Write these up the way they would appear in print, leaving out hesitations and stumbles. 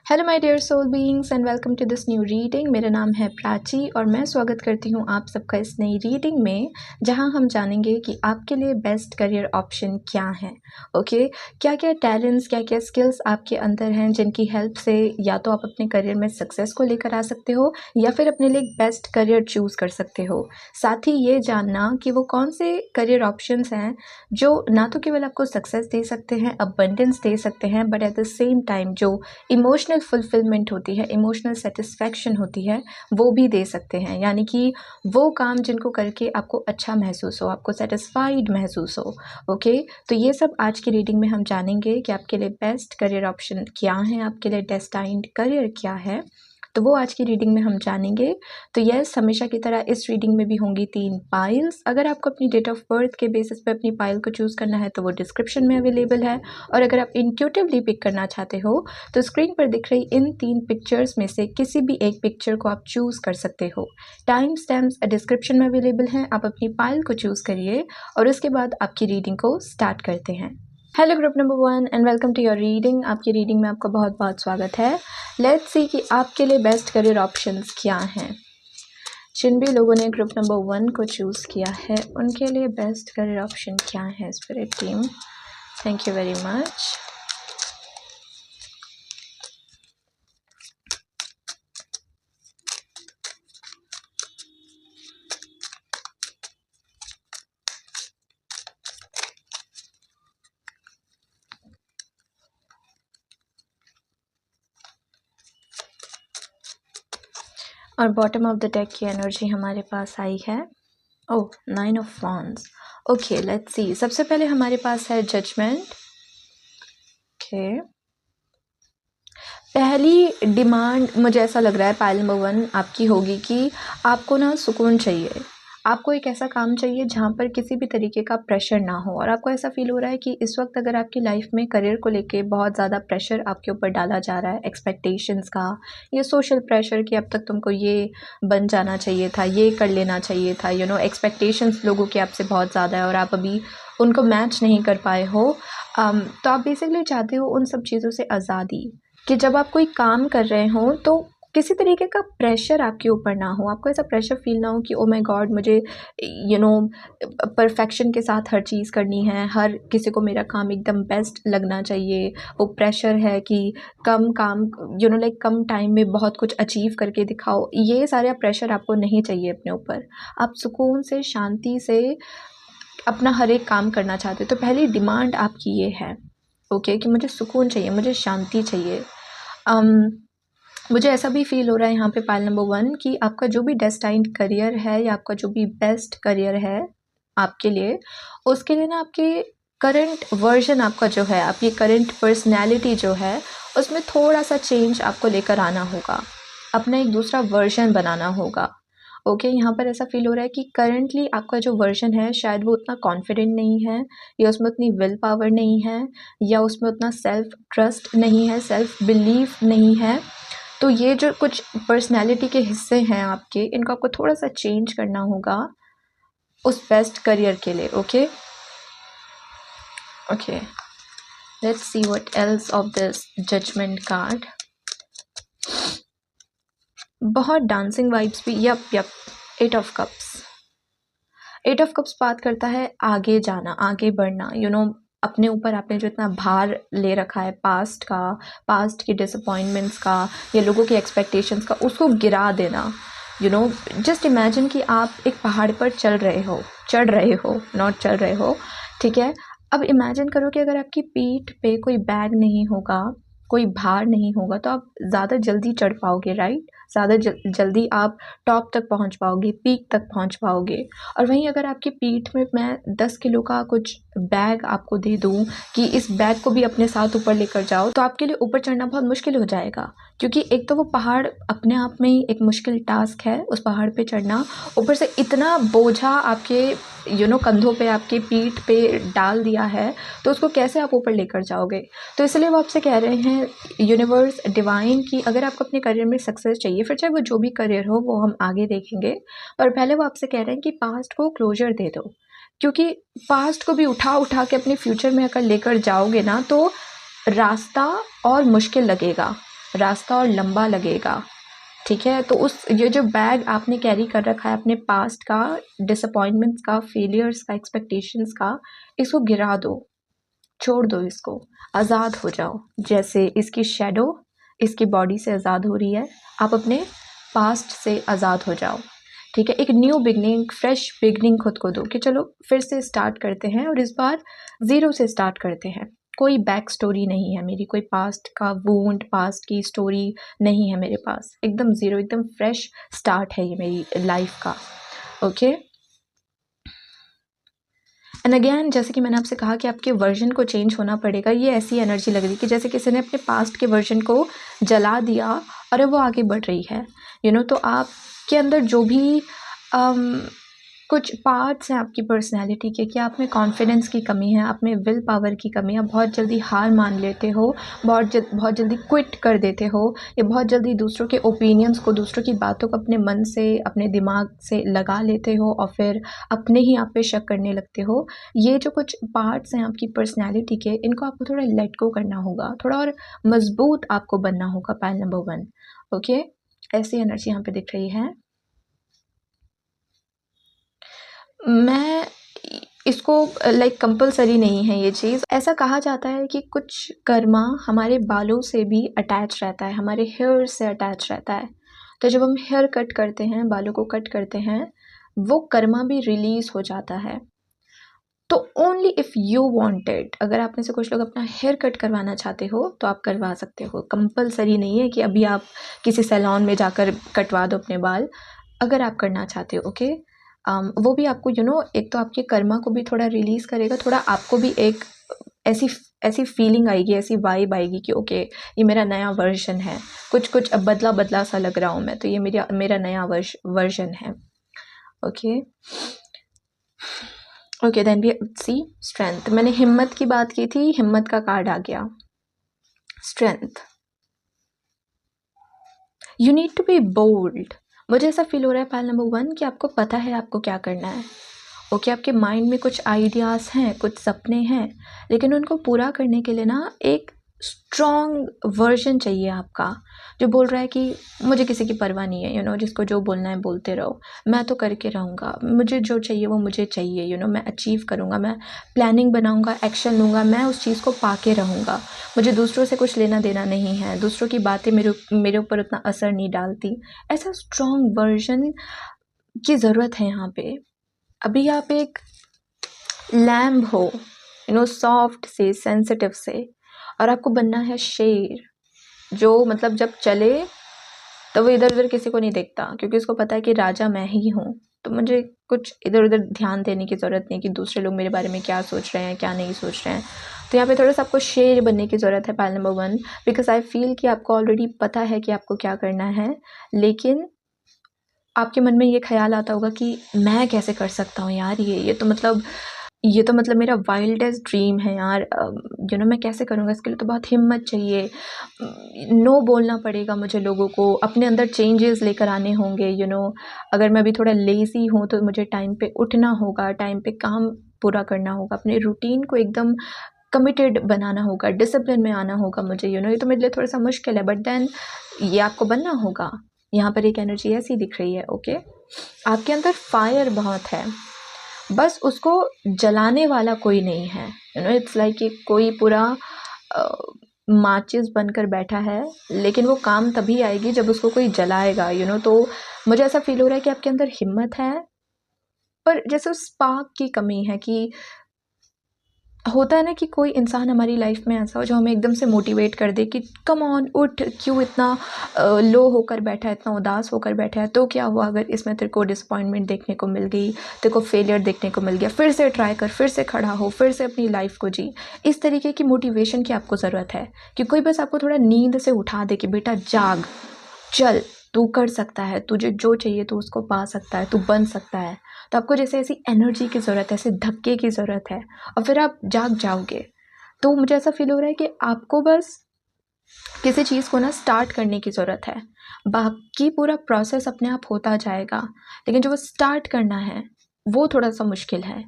Hello my dear soul beings and welcome to this new reading. मेरा नाम है प्राची और मैं स्वागत करती हूँ आप सबका इस नई रीडिंग में, जहाँ हम जानेंगे कि आपके लिए बेस्ट करियर ऑप्शन क्या है। ओके, क्या क्या टैलेंट्स, क्या क्या स्किल्स आपके अंदर हैं जिनकी हेल्प से या तो आप अपने करियर में सक्सेस को लेकर आ सकते हो या फिर अपने लिए बेस्ट करियर चूज़ कर सकते हो। साथ ही ये जानना कि वो कौन से करियर ऑप्शंस हैं जो ना तो केवल आपको सक्सेस दे सकते हैं, अबंडेंस दे सकते हैं, but at the same time जो इमोशनल फुलफिलमेंट होती है, इमोशनल सेटिस्फैक्शन होती है, वो भी दे सकते हैं। यानी कि वो काम जिनको करके आपको अच्छा महसूस हो, आपको सेटिस्फाइड महसूस हो। ओके, तो ये सब आज की रीडिंग में हम जानेंगे कि आपके लिए बेस्ट करियर ऑप्शन क्या है, आपके लिए डेस्टाइन्ड करियर क्या है, तो वो आज की रीडिंग में हम जानेंगे। तो यस, हमेशा की तरह इस रीडिंग में भी होंगी 3 पाइल्स। अगर आपको अपनी डेट ऑफ बर्थ के बेसिस पे अपनी पाइल को चूज़ करना है तो वो डिस्क्रिप्शन में अवेलेबल है, और अगर आप इंट्यूटिवली पिक करना चाहते हो तो स्क्रीन पर दिख रही इन 3 पिक्चर्स में से किसी भी एक पिक्चर को आप चूज़ कर सकते हो। टाइम स्टैम्प्स डिस्क्रिप्शन में अवेलेबल हैं, आप अपनी पाइल को चूज़ करिए और उसके बाद आपकी रीडिंग को स्टार्ट करते हैं। Hello group number 1 and welcome to your reading. आपकी रीडिंग में आपका बहुत बहुत स्वागत है। लेट्स सी कि आपके लिए बेस्ट करियर ऑप्शंस क्या हैं। जिन भी लोगों ने ग्रुप नंबर 1 को चूज़ किया है उनके लिए बेस्ट करियर ऑप्शन क्या है। Spirit team, thank you very much. और बॉटम ऑफ द डेक की एनर्जी हमारे पास आई है। ओह, 9 ऑफ वॉन्ड्स। ओके, लेट्स सी। सबसे पहले हमारे पास है जजमेंट। ओके, पहली डिमांड मुझे ऐसा लग रहा है पाइल नंबर 1 आपकी होगी कि आपको ना सुकून चाहिए। आपको एक ऐसा काम चाहिए जहाँ पर किसी भी तरीके का प्रेशर ना हो, और आपको ऐसा फील हो रहा है कि इस वक्त अगर आपकी लाइफ में करियर को लेके बहुत ज़्यादा प्रेशर आपके ऊपर डाला जा रहा है, एक्सपेक्टेशंस का या सोशल प्रेशर कि अब तक तुमको ये बन जाना चाहिए था, ये कर लेना चाहिए था, एक्सपेक्टेशंस लोगों की आपसे बहुत ज़्यादा है और आप अभी उनको मैच नहीं कर पाए हो। तो आप बेसिकली चाहते हो उन सब चीज़ों से आज़ादी, कि जब आप कोई काम कर रहे हो तो किसी तरीके का प्रेशर आपके ऊपर ना हो, आपको ऐसा प्रेशर फील ना हो कि ओ माय गॉड मुझे परफेक्शन के साथ हर चीज़ करनी है, हर किसी को मेरा काम एकदम बेस्ट लगना चाहिए। वो प्रेशर है कि कम काम कम टाइम में बहुत कुछ अचीव करके दिखाओ। ये सारा प्रेशर आपको नहीं चाहिए अपने ऊपर। आप सुकून से, शांति से अपना हर एक काम करना चाहते हो। तो पहली डिमांड आपकी ये है, ओके, कि मुझे सुकून चाहिए, मुझे शांति चाहिए। मुझे ऐसा भी फील हो रहा है यहाँ पे पाइल नंबर 1 कि आपका जो भी डेस्टाइन्ड करियर है या आपका जो भी बेस्ट करियर है आपके लिए, उसके लिए ना आपके करंट वर्जन आपका जो है, आपकी करंट पर्सनैलिटी जो है, उसमें थोड़ा सा चेंज आपको लेकर आना होगा, अपना एक दूसरा वर्जन बनाना होगा। ओके, यहाँ पर ऐसा फील हो रहा है कि करंटली आपका जो वर्जन है शायद वो उतना कॉन्फिडेंट नहीं है, या उसमें उतनी विल पावर नहीं है, या उसमें उतना सेल्फ ट्रस्ट नहीं है, सेल्फ बिलीफ नहीं है। तो ये जो कुछ पर्सनैलिटी के हिस्से हैं आपके, इनको आपको थोड़ा सा चेंज करना होगा उस बेस्ट करियर के लिए। Okay okay, let's see what else of this judgement card. बहुत डांसिंग वाइब्स भी। Yup, 8 of cups. 8 of cups बात करता है आगे जाना, आगे बढ़ना। अपने ऊपर आपने जो इतना भार ले रखा है पास्ट का, पास्ट की डिसअपॉइंटमेंट्स का या लोगों की एक्सपेक्टेशंस का, उसको गिरा देना। जस्ट इमेजिन कि आप एक पहाड़ पर चढ़ रहे हो, नॉट चल रहे हो, ठीक है। अब इमेजिन करो कि अगर आपकी पीठ पे कोई बैग नहीं होगा, कोई भार नहीं होगा, तो आप ज़्यादा जल्दी चढ़ पाओगे, राइट। ज़्यादा जल्दी आप टॉप तक पहुंच पाओगे, पीक तक पहुंच पाओगे। और वहीं अगर आपकी पीठ में मैं 10 किलो का कुछ बैग आपको दे दूं कि इस बैग को भी अपने साथ ऊपर लेकर जाओ, तो आपके लिए ऊपर चढ़ना बहुत मुश्किल हो जाएगा, क्योंकि एक तो वो पहाड़ अपने आप में ही एक मुश्किल टास्क है, उस पहाड़ पे चढ़ना। ऊपर से इतना बोझा आपके कंधों पे, आपके पीठ पे डाल दिया है, तो उसको कैसे आप ऊपर लेकर जाओगे। तो इसलिए वो आपसे कह रहे हैं, यूनिवर्स, डिवाइन, कि अगर आपको अपने करियर में सक्सेस चाहिए, फिर चाहे वो जो भी करियर हो वो हम आगे देखेंगे, पर पहले वो आपसे कह रहे हैं कि पास्ट को क्लोजर दे दो, क्योंकि पास्ट को भी उठा उठा के अपने फ्यूचर में अगर लेकर जाओगे ना, तो रास्ता और मुश्किल लगेगा। रास्ता और लंबा लगेगा, ठीक है। तो उस ये जो बैग आपने कैरी कर रखा है अपने पास्ट का, डिसअपॉइंटमेंट्स का, फेलियर्स का, एक्सपेक्टेशंस का, इसको गिरा दो, छोड़ दो इसको, आज़ाद हो जाओ। जैसे इसकी शैडो इसकी बॉडी से आज़ाद हो रही है, आप अपने पास्ट से आज़ाद हो जाओ, ठीक है। एक न्यू बिगनिंग, फ्रेश बिगनिंग खुद को दो कि चलो फिर से स्टार्ट करते हैं और इस बार ज़ीरो से स्टार्ट करते हैं। कोई बैक स्टोरी नहीं है मेरी, कोई पास्ट का वूंड, पास्ट की स्टोरी नहीं है मेरे पास, एकदम ज़ीरो, एकदम फ्रेश स्टार्ट है ये मेरी लाइफ का, ओके। एंड अगेन, जैसे कि मैंने आपसे कहा कि आपके वर्जन को चेंज होना पड़ेगा, ये ऐसी एनर्जी लग रही है कि जैसे किसी ने अपने पास्ट के वर्जन को जला दिया और अब वो आगे बढ़ रही है, तो आपके अंदर जो भी कुछ पार्ट्स हैं आपकी पर्सनैलिटी के, कि आप में कॉन्फिडेंस की कमी है, आप में विल पावर की कमी है, बहुत जल्दी हार मान लेते हो, बहुत जल्दी क्विट कर देते हो, या बहुत जल्दी दूसरों के ओपिनियंस को, दूसरों की बातों को अपने मन से, अपने दिमाग से लगा लेते हो और फिर अपने ही आप पे शक करने लगते हो। ये जो कुछ पार्ट्स हैं आपकी पर्सनैलिटी के, इनको आपको थोड़ा लेट गो करना होगा, थोड़ा और मजबूत आपको बनना होगा, पाइल नंबर 1, ओके। ऐसी एनर्जी यहाँ पे दिख रही है। मैं इसको लाइक कंपलसरी नहीं है ये चीज़। ऐसा कहा जाता है कि कुछ कर्मा हमारे बालों से भी अटैच रहता है, हमारे हेयर से अटैच रहता है। तो जब हम हेयर कट करते हैं, बालों को कट करते हैं, वो कर्मा भी रिलीज़ हो जाता है। तो ओनली इफ़ यू वांटेड, अगर आप में से कुछ लोग अपना हेयर कट करवाना चाहते हो तो आप करवा सकते हो। कंपलसरी नहीं है कि अभी आप किसी सैलून में जाकर कटवा दो अपने बाल, अगर आप करना चाहते हो, ओके। वो भी आपको एक तो आपके कर्मा को भी थोड़ा रिलीज़ करेगा, थोड़ा आपको भी एक ऐसी फीलिंग आएगी, ऐसी वाइब आएगी कि ओके, ये मेरा नया वर्जन है, कुछ अब बदला बदला सा लग रहा हूँ मैं, तो ये मेरा नया वर्जन है, okay. Okay, then we see strength. मैंने हिम्मत की बात की थी, हिम्मत का कार्ड आ गया, strength. You need to be bold. मुझे ऐसा फील हो रहा है पाइल नंबर 1 कि आपको पता है आपको क्या करना है, ओके। आपके माइंड में कुछ आइडियाज़ हैं, कुछ सपने हैं, लेकिन उनको पूरा करने के लिए ना एक स्ट्रॉन्ग वर्जन चाहिए आपका, जो बोल रहा है कि मुझे किसी की परवाह नहीं है, जिसको जो बोलना है बोलते रहो, मैं तो करके रहूँगा, मुझे जो चाहिए वो मुझे चाहिए, मैं अचीव करूँगा, मैं प्लानिंग बनाऊँगा, एक्शन लूँगा, मैं उस चीज़ को पाके रहूँगा, मुझे दूसरों से कुछ लेना देना नहीं है, दूसरों की बातें मेरे ऊपर उतना असर नहीं डालती। ऐसा स्ट्रॉन्ग वर्जन की ज़रूरत है यहाँ पे। अभी आप एक लैम्ब हो, सॉफ्ट से, सेंसिटिव से, और आपको बनना है शेर, जो मतलब जब चले तो वो इधर उधर किसी को नहीं देखता, क्योंकि उसको पता है कि राजा मैं ही हूँ, तो मुझे कुछ इधर उधर ध्यान देने की ज़रूरत नहीं कि दूसरे लोग मेरे बारे में क्या सोच रहे हैं, क्या नहीं सोच रहे हैं। तो यहाँ पे थोड़ा सा आपको शेर बनने की ज़रूरत है, pile number 1, because I feel कि आपको ऑलरेडी पता है कि आपको क्या करना है, लेकिन आपके मन में ये ख्याल आता होगा कि मैं कैसे कर सकता हूँ यार, ये तो मतलब मेरा वाइल्डेस्ट ड्रीम है यार, मैं कैसे करूँगा, इसके लिए तो बहुत हिम्मत चाहिए, नो बोलना पड़ेगा मुझे लोगों को, अपने अंदर चेंजेस लेकर आने होंगे, अगर मैं अभी थोड़ा लेज़ी हूँ तो मुझे टाइम पे उठना होगा, टाइम पे काम पूरा करना होगा, अपने रूटीन को एकदम कमिटेड बनाना होगा, डिसिप्लिन में आना होगा मुझे, ये तो मेरे लिए थोड़ा सा मुश्किल है, बट देन ये आपको बनना होगा। यहाँ पर एक एनर्जी ऐसी दिख रही है, ओके। आपके अंदर फायर बहुत है, बस उसको जलाने वाला कोई नहीं है, इट्स लाइक कि कोई पूरा माचिस बनकर बैठा है, लेकिन वो काम तभी आएगी जब उसको कोई जलाएगा, तो मुझे ऐसा फील हो रहा है कि आपके अंदर हिम्मत है, पर जैसे उस स्पार्क की कमी है, कि होता है ना कि कोई इंसान हमारी लाइफ में ऐसा हो जो हमें एकदम से मोटिवेट कर दे कि कम ऑन उठ, क्यों इतना लो होकर बैठा है, इतना उदास होकर बैठा है, तो क्या हुआ अगर इसमें तेरे को डिसअपॉइंटमेंट देखने को मिल गई, तेरे को फेलियर देखने को मिल गया, फिर से ट्राई कर, फिर से खड़ा हो, फिर से अपनी लाइफ को जी। इस तरीके की मोटिवेशन की आपको ज़रूरत है, कि कोई बस आपको थोड़ा नींद से उठा दे कि बेटा जाग, चल, तू कर सकता है, तुझे जो चाहिए तू उसको पा सकता है, तू बन सकता है। तो आपको जैसे ऐसी एनर्जी की ज़रूरत है, ऐसे धक्के की ज़रूरत है, और फिर आप जाग जाओगे। तो मुझे ऐसा फील हो रहा है कि आपको बस किसी चीज़ को ना स्टार्ट करने की ज़रूरत है, बाकी पूरा प्रोसेस अपने आप होता जाएगा, लेकिन जो वो स्टार्ट करना है वो थोड़ा सा मुश्किल है,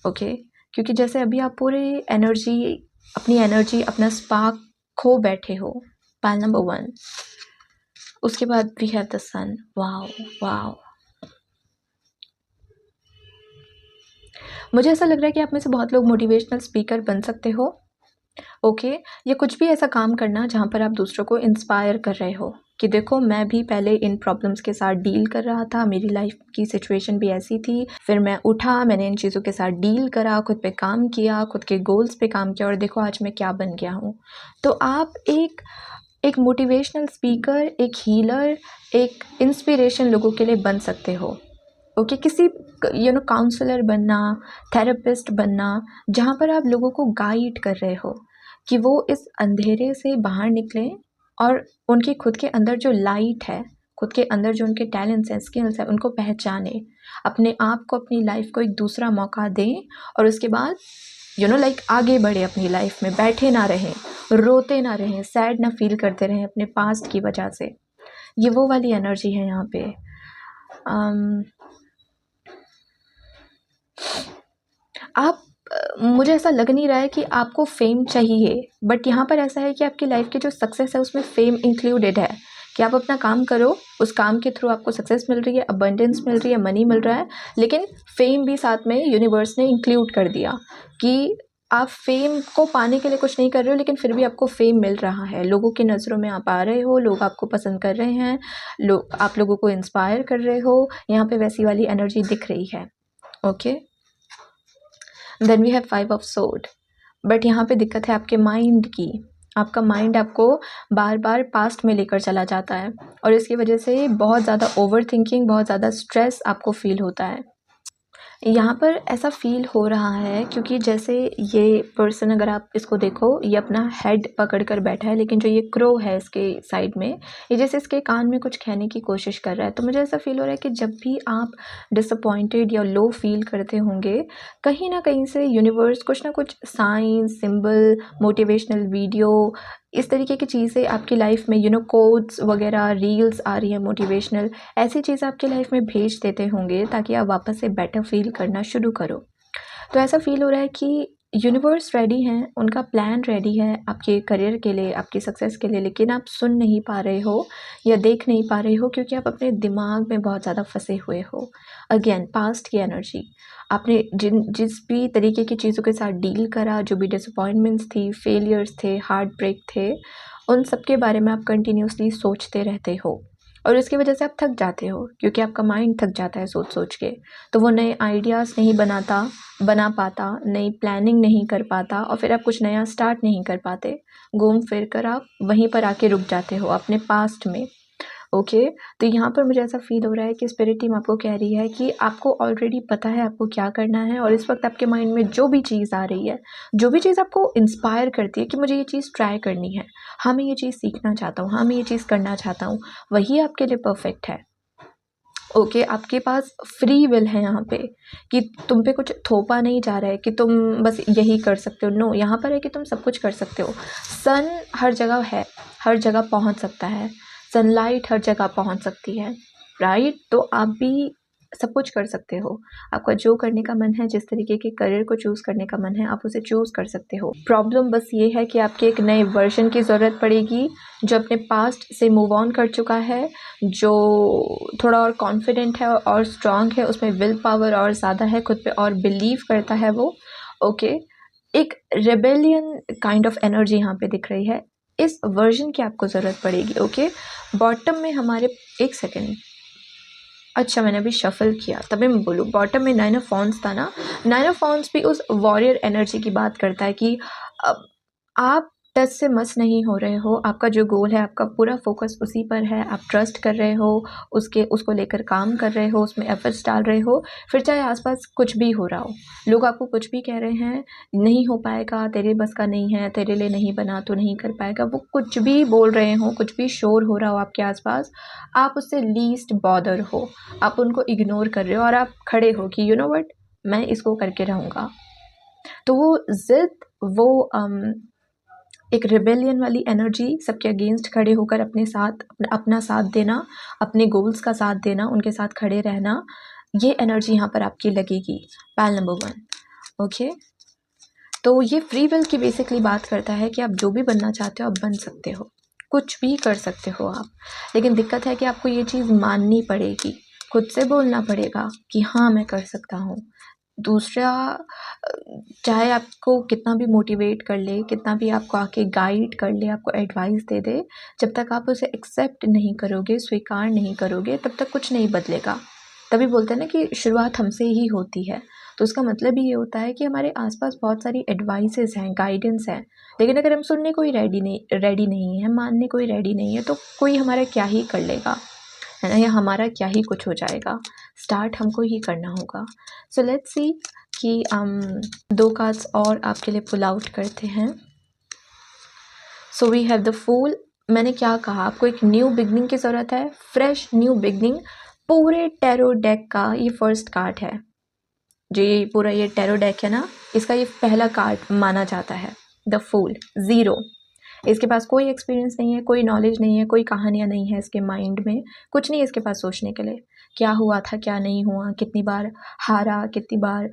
ओके। क्योंकि जैसे अभी आप पूरी अपनी एनर्जी, अपना स्पार्क खो बैठे हो, पायल नंबर 1। उसके बाद we have the sun. Wow wow, मुझे ऐसा लग रहा है कि आप में से बहुत लोग मोटिवेशनल स्पीकर बन सकते हो। ओके, या कुछ भी ऐसा काम करना जहाँ पर आप दूसरों को इंस्पायर कर रहे हो कि देखो मैं भी पहले इन प्रॉब्लम्स के साथ डील कर रहा था, मेरी लाइफ की सिचुएशन भी ऐसी थी, फिर मैं उठा, मैंने इन चीज़ों के साथ डील करा, खुद पे काम किया, खुद के गोल्स पे काम किया और देखो आज मैं क्या बन गया हूँ। तो आप एक मोटिवेशनल स्पीकर, एक हीलर, एक इंस्पिरेशन लोगों के लिए बन सकते हो। ओके, किसी काउंसलर बनना, थेरेपिस्ट बनना, जहाँ पर आप लोगों को गाइड कर रहे हो कि वो इस अंधेरे से बाहर निकलें और उनके खुद के अंदर जो लाइट है, खुद के अंदर जो उनके टैलेंट्स हैं, स्किल्स हैं, उनको पहचाने, अपने आप को, अपनी लाइफ को एक दूसरा मौका दें और उसके बाद आगे बढ़े अपनी लाइफ में, बैठे ना रहें, रोते ना रहें, सैड ना फील करते रहें अपने पास्ट की वजह से। ये वो वाली एनर्जी है यहाँ पे। मुझे ऐसा लग नहीं रहा है कि आपको फेम चाहिए, बट यहाँ पर ऐसा है कि आपकी लाइफ की जो सक्सेस है उसमें फेम इंक्लूडेड है कि आप अपना काम करो, उस काम के थ्रू आपको सक्सेस मिल रही है, अबंडेंस मिल रही है, मनी मिल रहा है, लेकिन फेम भी साथ में यूनिवर्स ने इंक्लूड कर दिया कि आप फेम को पाने के लिए कुछ नहीं कर रहे हो, लेकिन फिर भी आपको फेम मिल रहा है, लोगों की नज़रों में आप आ रहे हो, लोग आपको पसंद कर रहे हैं, आप लोगों को इंस्पायर कर रहे हो, यहाँ पे वैसी वाली एनर्जी दिख रही है। Okay, then we have 5 of sword. But यहाँ पे दिक्कत है आपके माइंड की। आपका माइंड आपको बार बार पास्ट में लेकर चला जाता है और इसकी वजह से बहुत ज़्यादा ओवर थिंकिंग, बहुत ज़्यादा स्ट्रेस आपको फील होता है। यहाँ पर ऐसा फील हो रहा है क्योंकि जैसे ये पर्सन, अगर आप इसको देखो, ये अपना हेड पकड़ कर बैठा है, लेकिन जो ये क्रो है इसके साइड में, ये जैसे इसके कान में कुछ कहने की कोशिश कर रहा है। तो मुझे ऐसा फील हो रहा है कि जब भी आप डिसअपॉइंटेड या लो फील करते होंगे, कहीं ना कहीं से यूनिवर्स कुछ ना कुछ साइन, सिंबल, मोटिवेशनल वीडियो, इस तरीके की चीज़ें आपकी लाइफ में, कोट्स वगैरह, रील्स आ रही है मोटिवेशनल, ऐसी चीज़ें आपकी लाइफ में भेज देते होंगे ताकि आप वापस से बेटर फील करना शुरू करो। तो ऐसा फील हो रहा है कि यूनिवर्स रेडी हैं, उनका प्लान रेडी है आपके करियर के लिए, आपकी सक्सेस के लिए, लेकिन आप सुन नहीं पा रहे हो या देख नहीं पा रहे हो क्योंकि आप अपने दिमाग में बहुत ज़्यादा फंसे हुए हो। अगेन पास्ट की एनर्जी, आपने जिस भी तरीके की चीज़ों के साथ डील करा, जो भी डिसअपॉइंटमेंट्स थी, फेलियर्स थे, हार्ट ब्रेक थे, उन सब के बारे में आप कंटिन्यूसली सोचते रहते हो और इसकी वजह से आप थक जाते हो क्योंकि आपका माइंड थक जाता है सोच सोच के। तो वो नए आइडियाज़ नहीं बना पाता, नई प्लानिंग नहीं कर पाता और फिर आप कुछ नया स्टार्ट नहीं कर पाते। घूम फिर कर आप वहीं पर आके रुक जाते हो अपने पास्ट में। ओके, तो यहाँ पर मुझे ऐसा फील हो रहा है कि स्पिरिट टीम आपको कह रही है कि आपको ऑलरेडी पता है आपको क्या करना है और इस वक्त आपके माइंड में जो भी चीज़ आ रही है, जो भी चीज़ आपको इंस्पायर करती है कि मुझे ये चीज़ ट्राई करनी है, हाँ मैं ये चीज़ सीखना चाहता हूँ, हाँ मैं ये चीज़ करना चाहता हूँ, वही आपके लिए परफेक्ट है। ओके, आपके पास फ्री विल है यहाँ पे कि तुम पे कुछ थोपा नहीं जा रहा है कि तुम बस यही कर सकते हो। नो, यहाँ पर है कि तुम सब कुछ कर सकते हो। सन हर जगह है, हर जगह पहुँच सकता है, सनलाइट हर जगह पहुँच सकती है, राइट? तो आप भी सब कुछ कर सकते हो। आपका जो करने का मन है, जिस तरीके के करियर को चूज़ करने का मन है, आप उसे चूज़ कर सकते हो। प्रॉब्लम बस ये है कि आपके एक नए वर्जन की ज़रूरत पड़ेगी जो अपने पास्ट से मूव ऑन कर चुका है, जो थोड़ा और कॉन्फिडेंट है और स्ट्रांग है, उसमें विल पावर और ज़्यादा है, खुद पे और बिलीव करता है वो। ओके, एक रेबेलियन काइंड ऑफ एनर्जी यहाँ पे दिख रही है। इस वर्जन की आपको ज़रूरत पड़ेगी। ओके, बॉटम में हमारे, एक सेकेंड, अच्छा मैंने अभी शफल किया तभी मैं बोलूँ। बॉटम में 9 ऑफ वॉन्ड्स था ना, 9 ऑफ वॉन्ड्स भी उस वॉरियर एनर्जी की बात करता है कि अब आप टच से मस नहीं हो रहे हो, आपका जो गोल है, आपका पूरा फोकस उसी पर है, आप ट्रस्ट कर रहे हो, उसको लेकर काम कर रहे हो, उसमें एफर्ट्स डाल रहे हो, फिर चाहे आसपास कुछ भी हो रहा हो, लोग आपको कुछ भी कह रहे हैं, नहीं हो पाएगा, तेरे बस का नहीं है, तेरे लिए नहीं बना, तो नहीं कर पाएगा, वो कुछ भी बोल रहे हो, कुछ भी शोर हो रहा हो आपके आसपास, आप उससे लीस्ट बॉदर हो, आप उनको इग्नोर कर रहे हो और आप खड़े हो कि यू नो व्हाट, मैं इसको करके रहूँगा। तो वो जिद, वो एक रिबेलियन वाली एनर्जी, सबके अगेंस्ट खड़े होकर अपने साथ अपना साथ देना, अपने गोल्स का साथ देना, उनके साथ खड़े रहना, ये एनर्जी यहाँ पर आपकी लगेगी। पैल नंबर 1। ओके, तो ये फ्री विल की बेसिकली बात करता है कि आप जो भी बनना चाहते हो आप बन सकते हो। कुछ भी कर सकते हो आप, लेकिन दिक्कत है कि आपको ये चीज़ माननी पड़ेगी, खुद से बोलना पड़ेगा कि हाँ मैं कर सकता हूँ। दूसरा, चाहे आपको कितना भी मोटिवेट कर ले, कितना भी आपको आके गाइड कर ले, आपको एडवाइस दे दे, जब तक आप उसे एक्सेप्ट नहीं करोगे, स्वीकार नहीं करोगे, तब तक कुछ नहीं बदलेगा। तभी बोलते हैं ना कि शुरुआत हमसे ही होती है। तो उसका मतलब ही ये होता है कि हमारे आसपास बहुत सारी एडवाइसेस हैं, गाइडेंस हैं, लेकिन अगर हम सुनने को ही रेडी नहीं है, मानने को ही रेडी नहीं है, तो कोई हमारा क्या ही कर लेगा, है ना, या हमारा क्या ही कुछ हो जाएगा। स्टार्ट हमको ही करना होगा। सो लेट्स सी कि 2 कार्ड्स और आपके लिए पुल आउट करते हैं। So we have the fool. मैंने क्या कहा, आपको एक न्यू बिगनिंग की ज़रूरत है, फ्रेश न्यू बिगनिंग। पूरे टैरो डेक का ये फर्स्ट कार्ड है। जो ये पूरा ये टैरो डेक है ना, इसका ये पहला कार्ड माना जाता है, द फूल। 0, इसके पास कोई एक्सपीरियंस नहीं है, कोई नॉलेज नहीं है, कोई कहानियाँ नहीं है इसके माइंड में, कुछ नहीं है इसके पास सोचने के लिए। क्या हुआ था, क्या नहीं हुआ, कितनी बार हारा, कितनी बार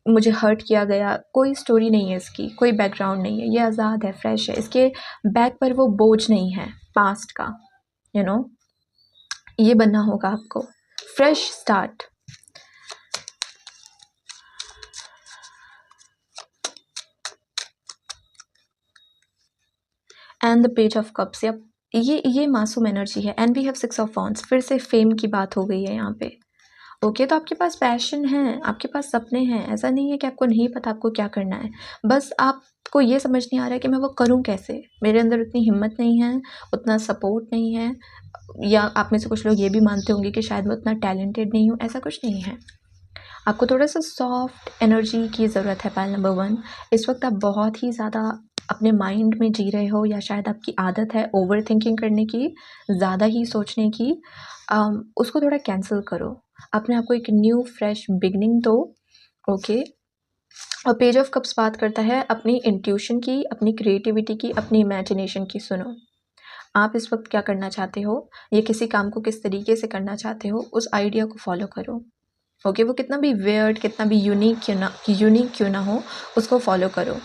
मुझे हर्ट किया गया, कोई स्टोरी नहीं है इसकी, कोई बैकग्राउंड नहीं है, ये आज़ाद है, फ्रेश है, इसके बैक पर वो बोझ नहीं है पास्ट का, यू नो। ये बनना होगा आपको, fresh start. And the page of cups, ये मासूम एनर्जी है। And we have 6 of wands, फिर से फेम की बात हो गई है यहाँ पे। ओके, तो आपके पास पैशन है, आपके पास सपने हैं, ऐसा नहीं है कि आपको नहीं पता आपको क्या करना है, बस आपको ये समझ नहीं आ रहा है कि मैं वो करूँ कैसे, मेरे अंदर उतनी हिम्मत नहीं है, उतना सपोर्ट नहीं है, या आप में से कुछ लोग ये भी मानते होंगे कि शायद मैं उतना टैलेंटेड नहीं हूँ। ऐसा कुछ नहीं है। आपको थोड़ा सा सॉफ्ट एनर्जी की ज़रूरत है। पाइल नंबर 1, इस वक्त आप बहुत ही ज़्यादा अपने माइंड में जी रहे हो, या शायद आपकी आदत है ओवर थिंकिंग करने की, ज़्यादा ही सोचने की। उसको थोड़ा कैंसिल करो, अपने आप को एक न्यू फ्रेश बिगनिंग दो। ओके, और पेज ऑफ कप्स बात करता है अपनी इंट्यूशन की, अपनी क्रिएटिविटी की, अपनी इमेजिनेशन की। सुनो, आप इस वक्त क्या करना चाहते हो, या किसी काम को किस तरीके से करना चाहते हो, उस आइडिया को फॉलो करो। ओके, वो कितना भी वियर्ड, कितना भी यूनिक क्यों ना हो, उसको फॉलो करो।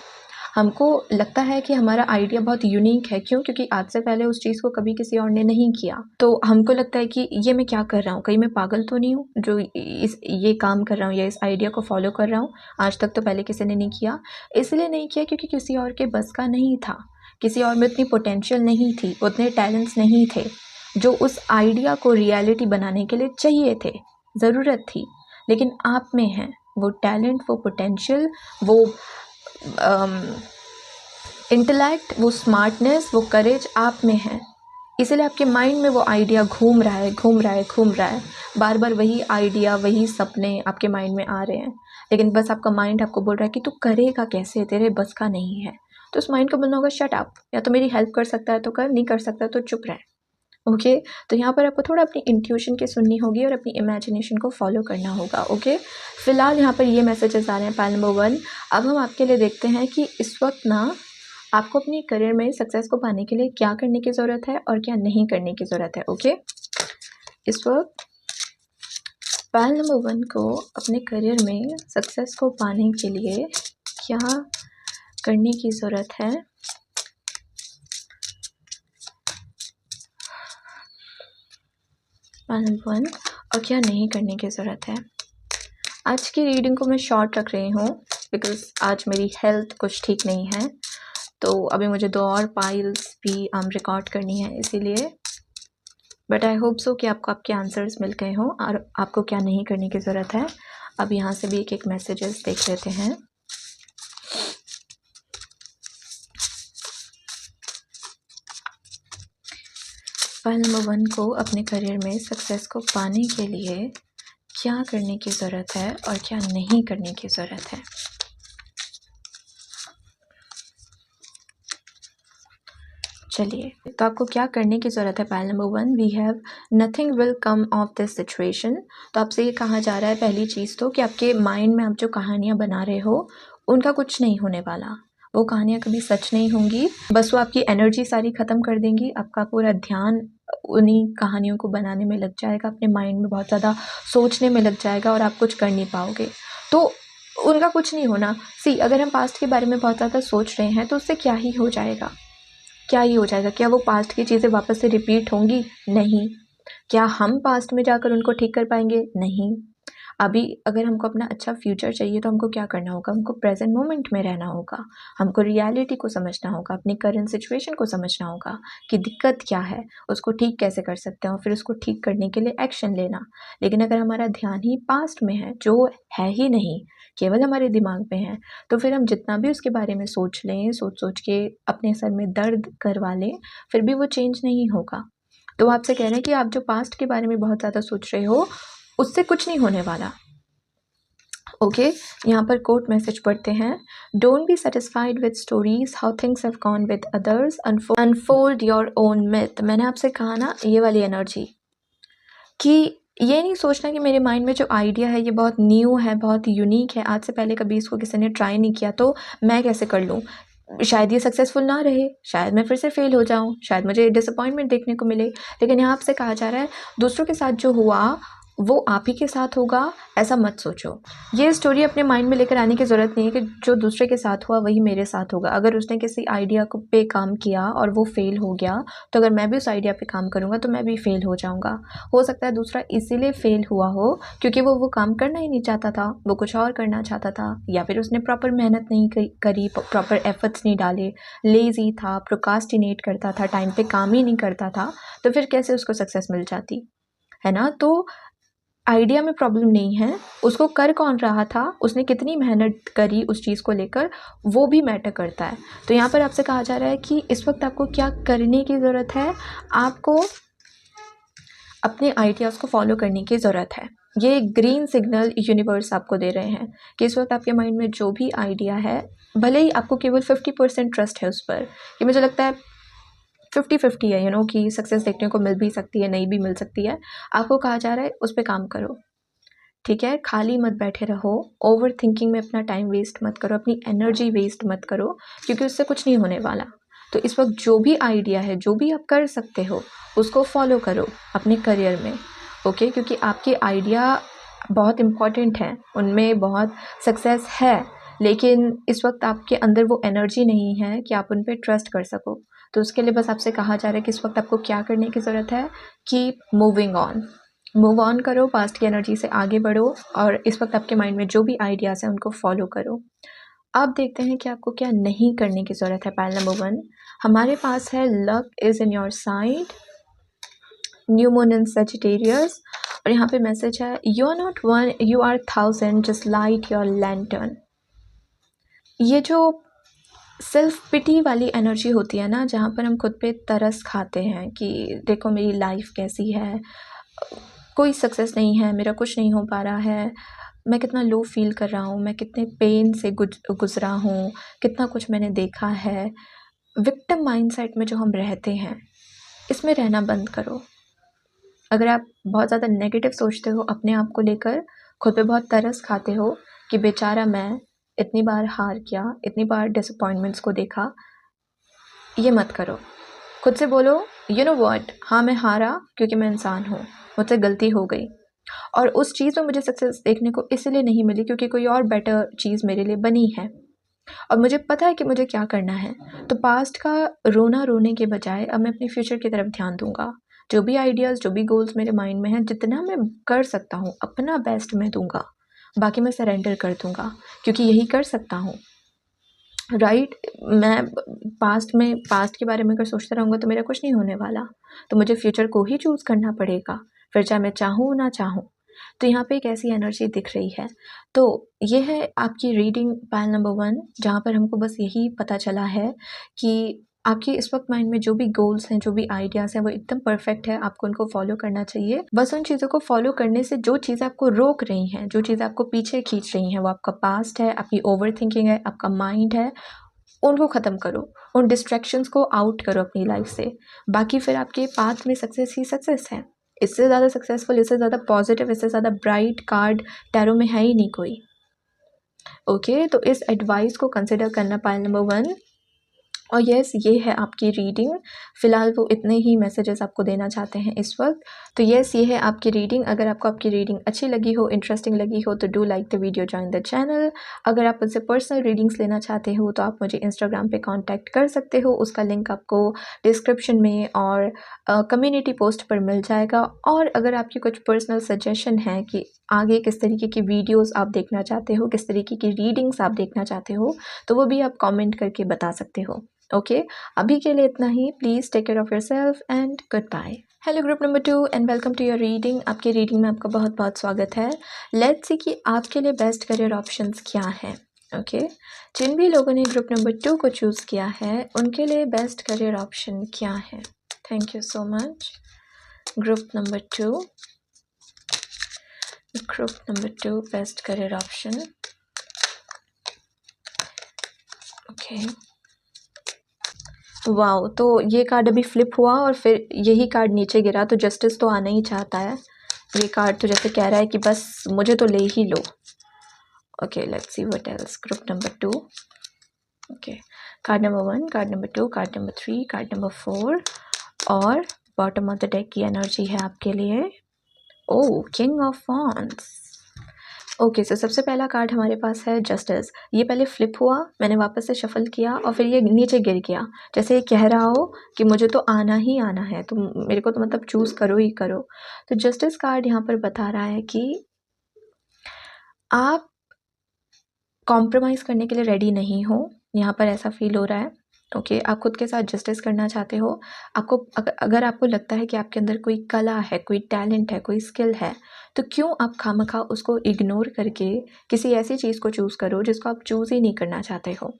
हमको लगता है कि हमारा आइडिया बहुत यूनिक है, क्यों? क्योंकि आज से पहले उस चीज़ को कभी किसी और ने नहीं किया, तो हमको लगता है कि ये मैं क्या कर रहा हूँ, कहीं मैं पागल तो नहीं हूँ जो ये काम कर रहा हूँ या इस आइडिया को फॉलो कर रहा हूँ। आज तक तो पहले किसी ने नहीं किया, इसलिए नहीं किया क्योंकि किसी और के बस का नहीं था, किसी और में उतनी पोटेंशियल नहीं थी, उतने टैलेंट्स नहीं थे जो उस आइडिया को रियलिटी बनाने के लिए चाहिए थे, ज़रूरत थी। लेकिन आप में है वो टैलेंट, वो पोटेंशियल, वो इंटेलेक्ट, वो स्मार्टनेस, वो करेज आप में है। इसलिए आपके माइंड में वो आइडिया घूम रहा है, बार बार वही आइडिया, वही सपने आपके माइंड में आ रहे हैं, लेकिन बस आपका माइंड आपको बोल रहा है कि तू करेगा कैसे, तेरे बस का नहीं है। तो उस माइंड को बोलना होगा शट अप, या तो मेरी हेल्प कर सकता है तो कर, नहीं कर सकता तो चुप रहे। ओके, तो यहाँ पर आपको थोड़ा अपनी इंट्यूशन की सुननी होगी और अपनी इमेजिनेशन को फॉलो करना होगा। ओके, फिलहाल यहाँ पर ये मैसेजेस आ रहे हैं। पाइल नंबर 1, अब हम आपके लिए देखते हैं कि इस वक्त ना आपको अपने करियर में सक्सेस को पाने के लिए क्या करने की ज़रूरत है और क्या नहीं करने की ज़रूरत है। ओके, इस वक्त पाइल नंबर 1 को अपने करियर में सक्सेस को पाने के लिए क्या करने की ज़रूरत है, पाइल नंबर 1, और क्या नहीं करने की ज़रूरत है। आज की रीडिंग को मैं शॉर्ट रख रही हूँ बिकॉज़ आज मेरी हेल्थ कुछ ठीक नहीं है, तो अभी मुझे 2 और पाइल्स भी रिकॉर्ड करनी है इसीलिए। बट आई होप सो कि आपको आपके आंसर्स मिल गए हों और आपको क्या नहीं करने की ज़रूरत है। अब यहाँ से भी एक मैसेजेस देख लेते हैं। पाइल नंबर 1 को अपने करियर में सक्सेस को पाने के लिए क्या करने की ज़रूरत है और क्या नहीं करने की ज़रूरत है। चलिए, तो आपको क्या करने की ज़रूरत है। Pile number 1, we have nothing will come of this situation. तो आपसे ये कहा जा रहा है पहली चीज़ तो कि आपके माइंड में आप जो कहानियाँ बना रहे हो उनका कुछ नहीं होने वाला, वो कहानियाँ कभी सच नहीं होंगी, बस वो आपकी एनर्जी सारी ख़त्म कर देंगी। आपका पूरा ध्यान उन्हीं कहानियों को बनाने में लग जाएगा, अपने माइंड में बहुत ज़्यादा सोचने में लग जाएगा और आप कुछ कर नहीं पाओगे। तो उनका कुछ नहीं होना। अगर हम पास्ट के बारे में बहुत ज़्यादा सोच रहे हैं तो उससे क्या ही हो जाएगा, क्या ये हो जाएगा? क्या वो पास्ट की चीज़ें वापस से रिपीट होंगी? नहीं। क्या हम पास्ट में जाकर उनको ठीक कर पाएंगे? नहीं। अभी अगर हमको अपना अच्छा फ्यूचर चाहिए तो हमको क्या करना होगा? हमको प्रेजेंट मोमेंट में रहना होगा, हमको रियलिटी को समझना होगा, अपनी करंट सिचुएशन को समझना होगा कि दिक्कत क्या है, उसको ठीक कैसे कर सकते हैं और फिर उसको ठीक करने के लिए एक्शन लेना। लेकिन अगर हमारा ध्यान ही पास्ट में है, जो है ही नहीं, केवल हमारे दिमाग में है, तो फिर हम जितना भी उसके बारे में सोच लें, सोच सोच के अपने सर में दर्द करवा लें, फिर भी वो चेंज नहीं होगा। तो आपसे कह रहे हैं कि आप जो पास्ट के बारे में बहुत ज़्यादा सोच रहे हो, उससे कुछ नहीं होने वाला। ओके, यहाँ पर कोट मैसेज पढ़ते हैं। Don't be satisfied with stories how things have gone with others, unfold your own myth. मैंने आपसे कहा ना, ये वाली एनर्जी कि ये नहीं सोचना कि मेरे माइंड में जो आइडिया है ये बहुत न्यू है, बहुत यूनिक है, आज से पहले कभी इसको किसी ने ट्राई नहीं किया तो मैं कैसे कर लूँ, शायद ये सक्सेसफुल ना रहे, शायद मैं फिर से फेल हो जाऊँ, शायद मुझे डिसअपॉइंटमेंट देखने को मिले। लेकिन यहाँ आपसे कहा जा रहा है दूसरों के साथ जो हुआ वो आप ही के साथ होगा, ऐसा मत सोचो। ये स्टोरी अपने माइंड में लेकर आने की ज़रूरत नहीं है कि जो दूसरे के साथ हुआ वही मेरे साथ होगा। अगर उसने किसी आइडिया को पे काम किया और वो फेल हो गया, तो अगर मैं भी उस आइडिया पे काम करूँगा तो मैं भी फेल हो जाऊँगा। हो सकता है दूसरा इसीलिए फेल हुआ हो क्योंकि वो काम करना ही नहीं चाहता था, वो कुछ और करना चाहता था, या फिर उसने प्रॉपर मेहनत नहीं करी, प्रॉपर एफर्ट्स नहीं डाले, लेज़ी था, प्रोकास्टिनेट करता था, टाइम पे काम ही नहीं करता था, तो फिर कैसे उसको सक्सेस मिल जाती है ना। तो आइडिया में प्रॉब्लम नहीं है, उसको कर कौन रहा था, उसने कितनी मेहनत करी उस चीज़ को लेकर, वो भी मैटर करता है। तो यहाँ पर आपसे कहा जा रहा है कि इस वक्त आपको क्या करने की ज़रूरत है, आपको अपने आइडियाज़ को फॉलो करने की ज़रूरत है। ये ग्रीन सिग्नल यूनिवर्स आपको दे रहे हैं कि इस वक्त आपके माइंड में जो भी आइडिया है, भले ही आपको केवल 50% ट्रस्ट है उस पर, कि मुझे लगता है 50-50 है, कि सक्सेस देखने को मिल भी सकती है, नहीं भी मिल सकती है, आपको कहा जा रहा है उस पर काम करो। ठीक है, खाली मत बैठे रहो, ओवर थिंकिंग में अपना टाइम वेस्ट मत करो, अपनी एनर्जी वेस्ट मत करो, क्योंकि उससे कुछ नहीं होने वाला। तो इस वक्त जो भी आइडिया है, जो भी आप कर सकते हो, उसको फॉलो करो अपने करियर में। ओके, क्योंकि आपके आइडिया बहुत इम्पॉर्टेंट हैं, उनमें बहुत सक्सेस है, लेकिन इस वक्त आपके अंदर वो एनर्जी नहीं है कि आप उन पर ट्रस्ट कर सको। तो उसके लिए बस आपसे कहा जा रहा है कि इस वक्त आपको क्या करने की ज़रूरत है, keep moving on, move on करो, पास्ट की एनर्जी से आगे बढ़ो और इस वक्त आपके माइंड में जो भी आइडियाज़ हैं उनको फॉलो करो। अब देखते हैं कि आपको क्या नहीं करने की ज़रूरत है। पाइल नंबर 1 हमारे पास है, luck is in your side, new moon in Sagittarius, और यहाँ पे मैसेज है, you are not one, you are 1000, just light your lantern. ये जो सेल्फ पिटी वाली एनर्जी होती है ना, जहाँ पर हम खुद पे तरस खाते हैं कि देखो मेरी लाइफ कैसी है, कोई सक्सेस नहीं है, मेरा कुछ नहीं हो पा रहा है, मैं कितना लो फील कर रहा हूँ, मैं कितने पेन से गुजरा हूँ, कितना कुछ मैंने देखा है। विक्टिम माइंडसेट में जो हम रहते हैं, इसमें रहना बंद करो। अगर आप बहुत ज़्यादा नेगेटिव सोचते हो अपने आप को लेकर, खुद पे बहुत तरस खाते हो कि बेचारा मैं इतनी बार हार गया, इतनी बार डिसअपॉइंटमेंट्स को देखा, ये मत करो। खुद से बोलो, यू नो व्हाट, हाँ मैं हारा क्योंकि मैं इंसान हूँ, मुझसे गलती हो गई, और उस चीज़ में मुझे सक्सेस देखने को इसलिए नहीं मिली क्योंकि कोई और बेटर चीज़ मेरे लिए बनी है, और मुझे पता है कि मुझे क्या करना है। तो पास्ट का रोना रोने के बजाय अब मैं अपने फ्यूचर की तरफ ध्यान दूंगा। जो भी आइडियाज़, जो भी गोल्स मेरे माइंड में हैं, जितना मैं कर सकता हूँ अपना बेस्ट मैं दूंगा, बाकी मैं सरेंडर कर दूंगा क्योंकि यही कर सकता हूँ। राइट, मैं पास्ट के बारे में अगर सोचता रहूँगा तो मेरा कुछ नहीं होने वाला, तो मुझे फ्यूचर को ही चूज़ करना पड़ेगा, फिर चाहे मैं चाहूँ ना चाहूँ। तो यहाँ पे एक ऐसी एनर्जी दिख रही है। तो ये है आपकी रीडिंग पाइल नंबर 1, जहाँ पर हमको बस यही पता चला है कि आपके इस वक्त माइंड में जो भी गोल्स हैं, जो भी आइडियाज़ हैं, वो एकदम परफेक्ट है, आपको उनको फॉलो करना चाहिए। बस उन चीज़ों को फॉलो करने से जो चीज़ें आपको रोक रही हैं, जो चीज़ें आपको पीछे खींच रही हैं, वो आपका पास्ट है, आपकी ओवर थिंकिंग है, आपका माइंड है, उनको ख़त्म करो, उन डिस्ट्रैक्शंस को आउट करो अपनी लाइफ से। बाकी फिर आपके पाथ में सक्सेस ही सक्सेस है। इससे ज़्यादा सक्सेसफुल, इससे ज़्यादा पॉजिटिव, इससे ज़्यादा ब्राइट कार्ड टैरो में है ही नहीं कोई। ओके, तो इस एडवाइस को कंसिडर करना पाइल नंबर 1, और यस, ये है आपकी रीडिंग। फ़िलहाल वो इतने ही मैसेजेस आपको देना चाहते हैं इस वक्त। तो यस, ये है आपकी रीडिंग। अगर आपको आपकी रीडिंग अच्छी लगी हो, इंटरेस्टिंग लगी हो, तो do like the video, join the channel. अगर आप मुझसे पर्सनल रीडिंग्स लेना चाहते हो तो आप मुझे इंस्टाग्राम पे कांटेक्ट कर सकते हो। उसका लिंक आपको डिस्क्रिप्शन में और कम्युनिटी पोस्ट पर मिल जाएगा। और अगर आपकी कुछ पर्सनल सजेशन है कि आगे किस तरीके की वीडियोस आप देखना चाहते हो, किस तरीके की रीडिंग्स आप देखना चाहते हो, तो वो भी आप कमेंट करके बता सकते हो। ओके, अभी के लिए इतना ही। Please take care of yourself and good bye. Hello group number 2 and welcome to your reading. आपके रीडिंग में आपका बहुत बहुत स्वागत है। लेट्स सी कि आपके लिए बेस्ट करियर ऑप्शंस क्या हैं। ओके, जिन भी लोगों ने ग्रुप नंबर 2 को चूज़ किया है उनके लिए बेस्ट करियर ऑप्शन क्या है। Thank you so much. Group number 2, best career option. Okay, wow! तो ये कार्ड अभी फ्लिप हुआ और फिर यही कार्ड नीचे गिरा, तो जस्टिस तो आना ही चाहता है। ये कार्ड तो जैसे कह रहा है कि बस मुझे तो ले ही लो। Okay, let's see what else. Group number 2। Okay, card number 1, card number 2, card number 3, card number 4 और बॉटम ऑफ द डेक की एनर्जी है आपके लिए। Oh, king of wands. Okay, so सबसे पहला कार्ड हमारे पास है जस्टिस। ये पहले फ्लिप हुआ, मैंने वापस से शफल किया और फिर ये नीचे गिर गया। जैसे ये कह रहा हो कि मुझे तो आना ही आना है, तो मेरे को तो मतलब चूज़ करो ही करो। तो जस्टिस कार्ड यहाँ पर बता रहा है कि आप कॉम्प्रोमाइज़ करने के लिए रेडी नहीं हो, यहाँ पर ऐसा फ़ील हो रहा है। ओके, आप खुद के साथ जस्टिस करना चाहते हो। आपको अगर आपको लगता है कि आपके अंदर कोई कला है, कोई टैलेंट है, कोई स्किल है, तो क्यों आप खामखा उसको इग्नोर करके किसी ऐसी चीज़ को चूज़ करो जिसको आप चूज़ ही नहीं करना चाहते हो,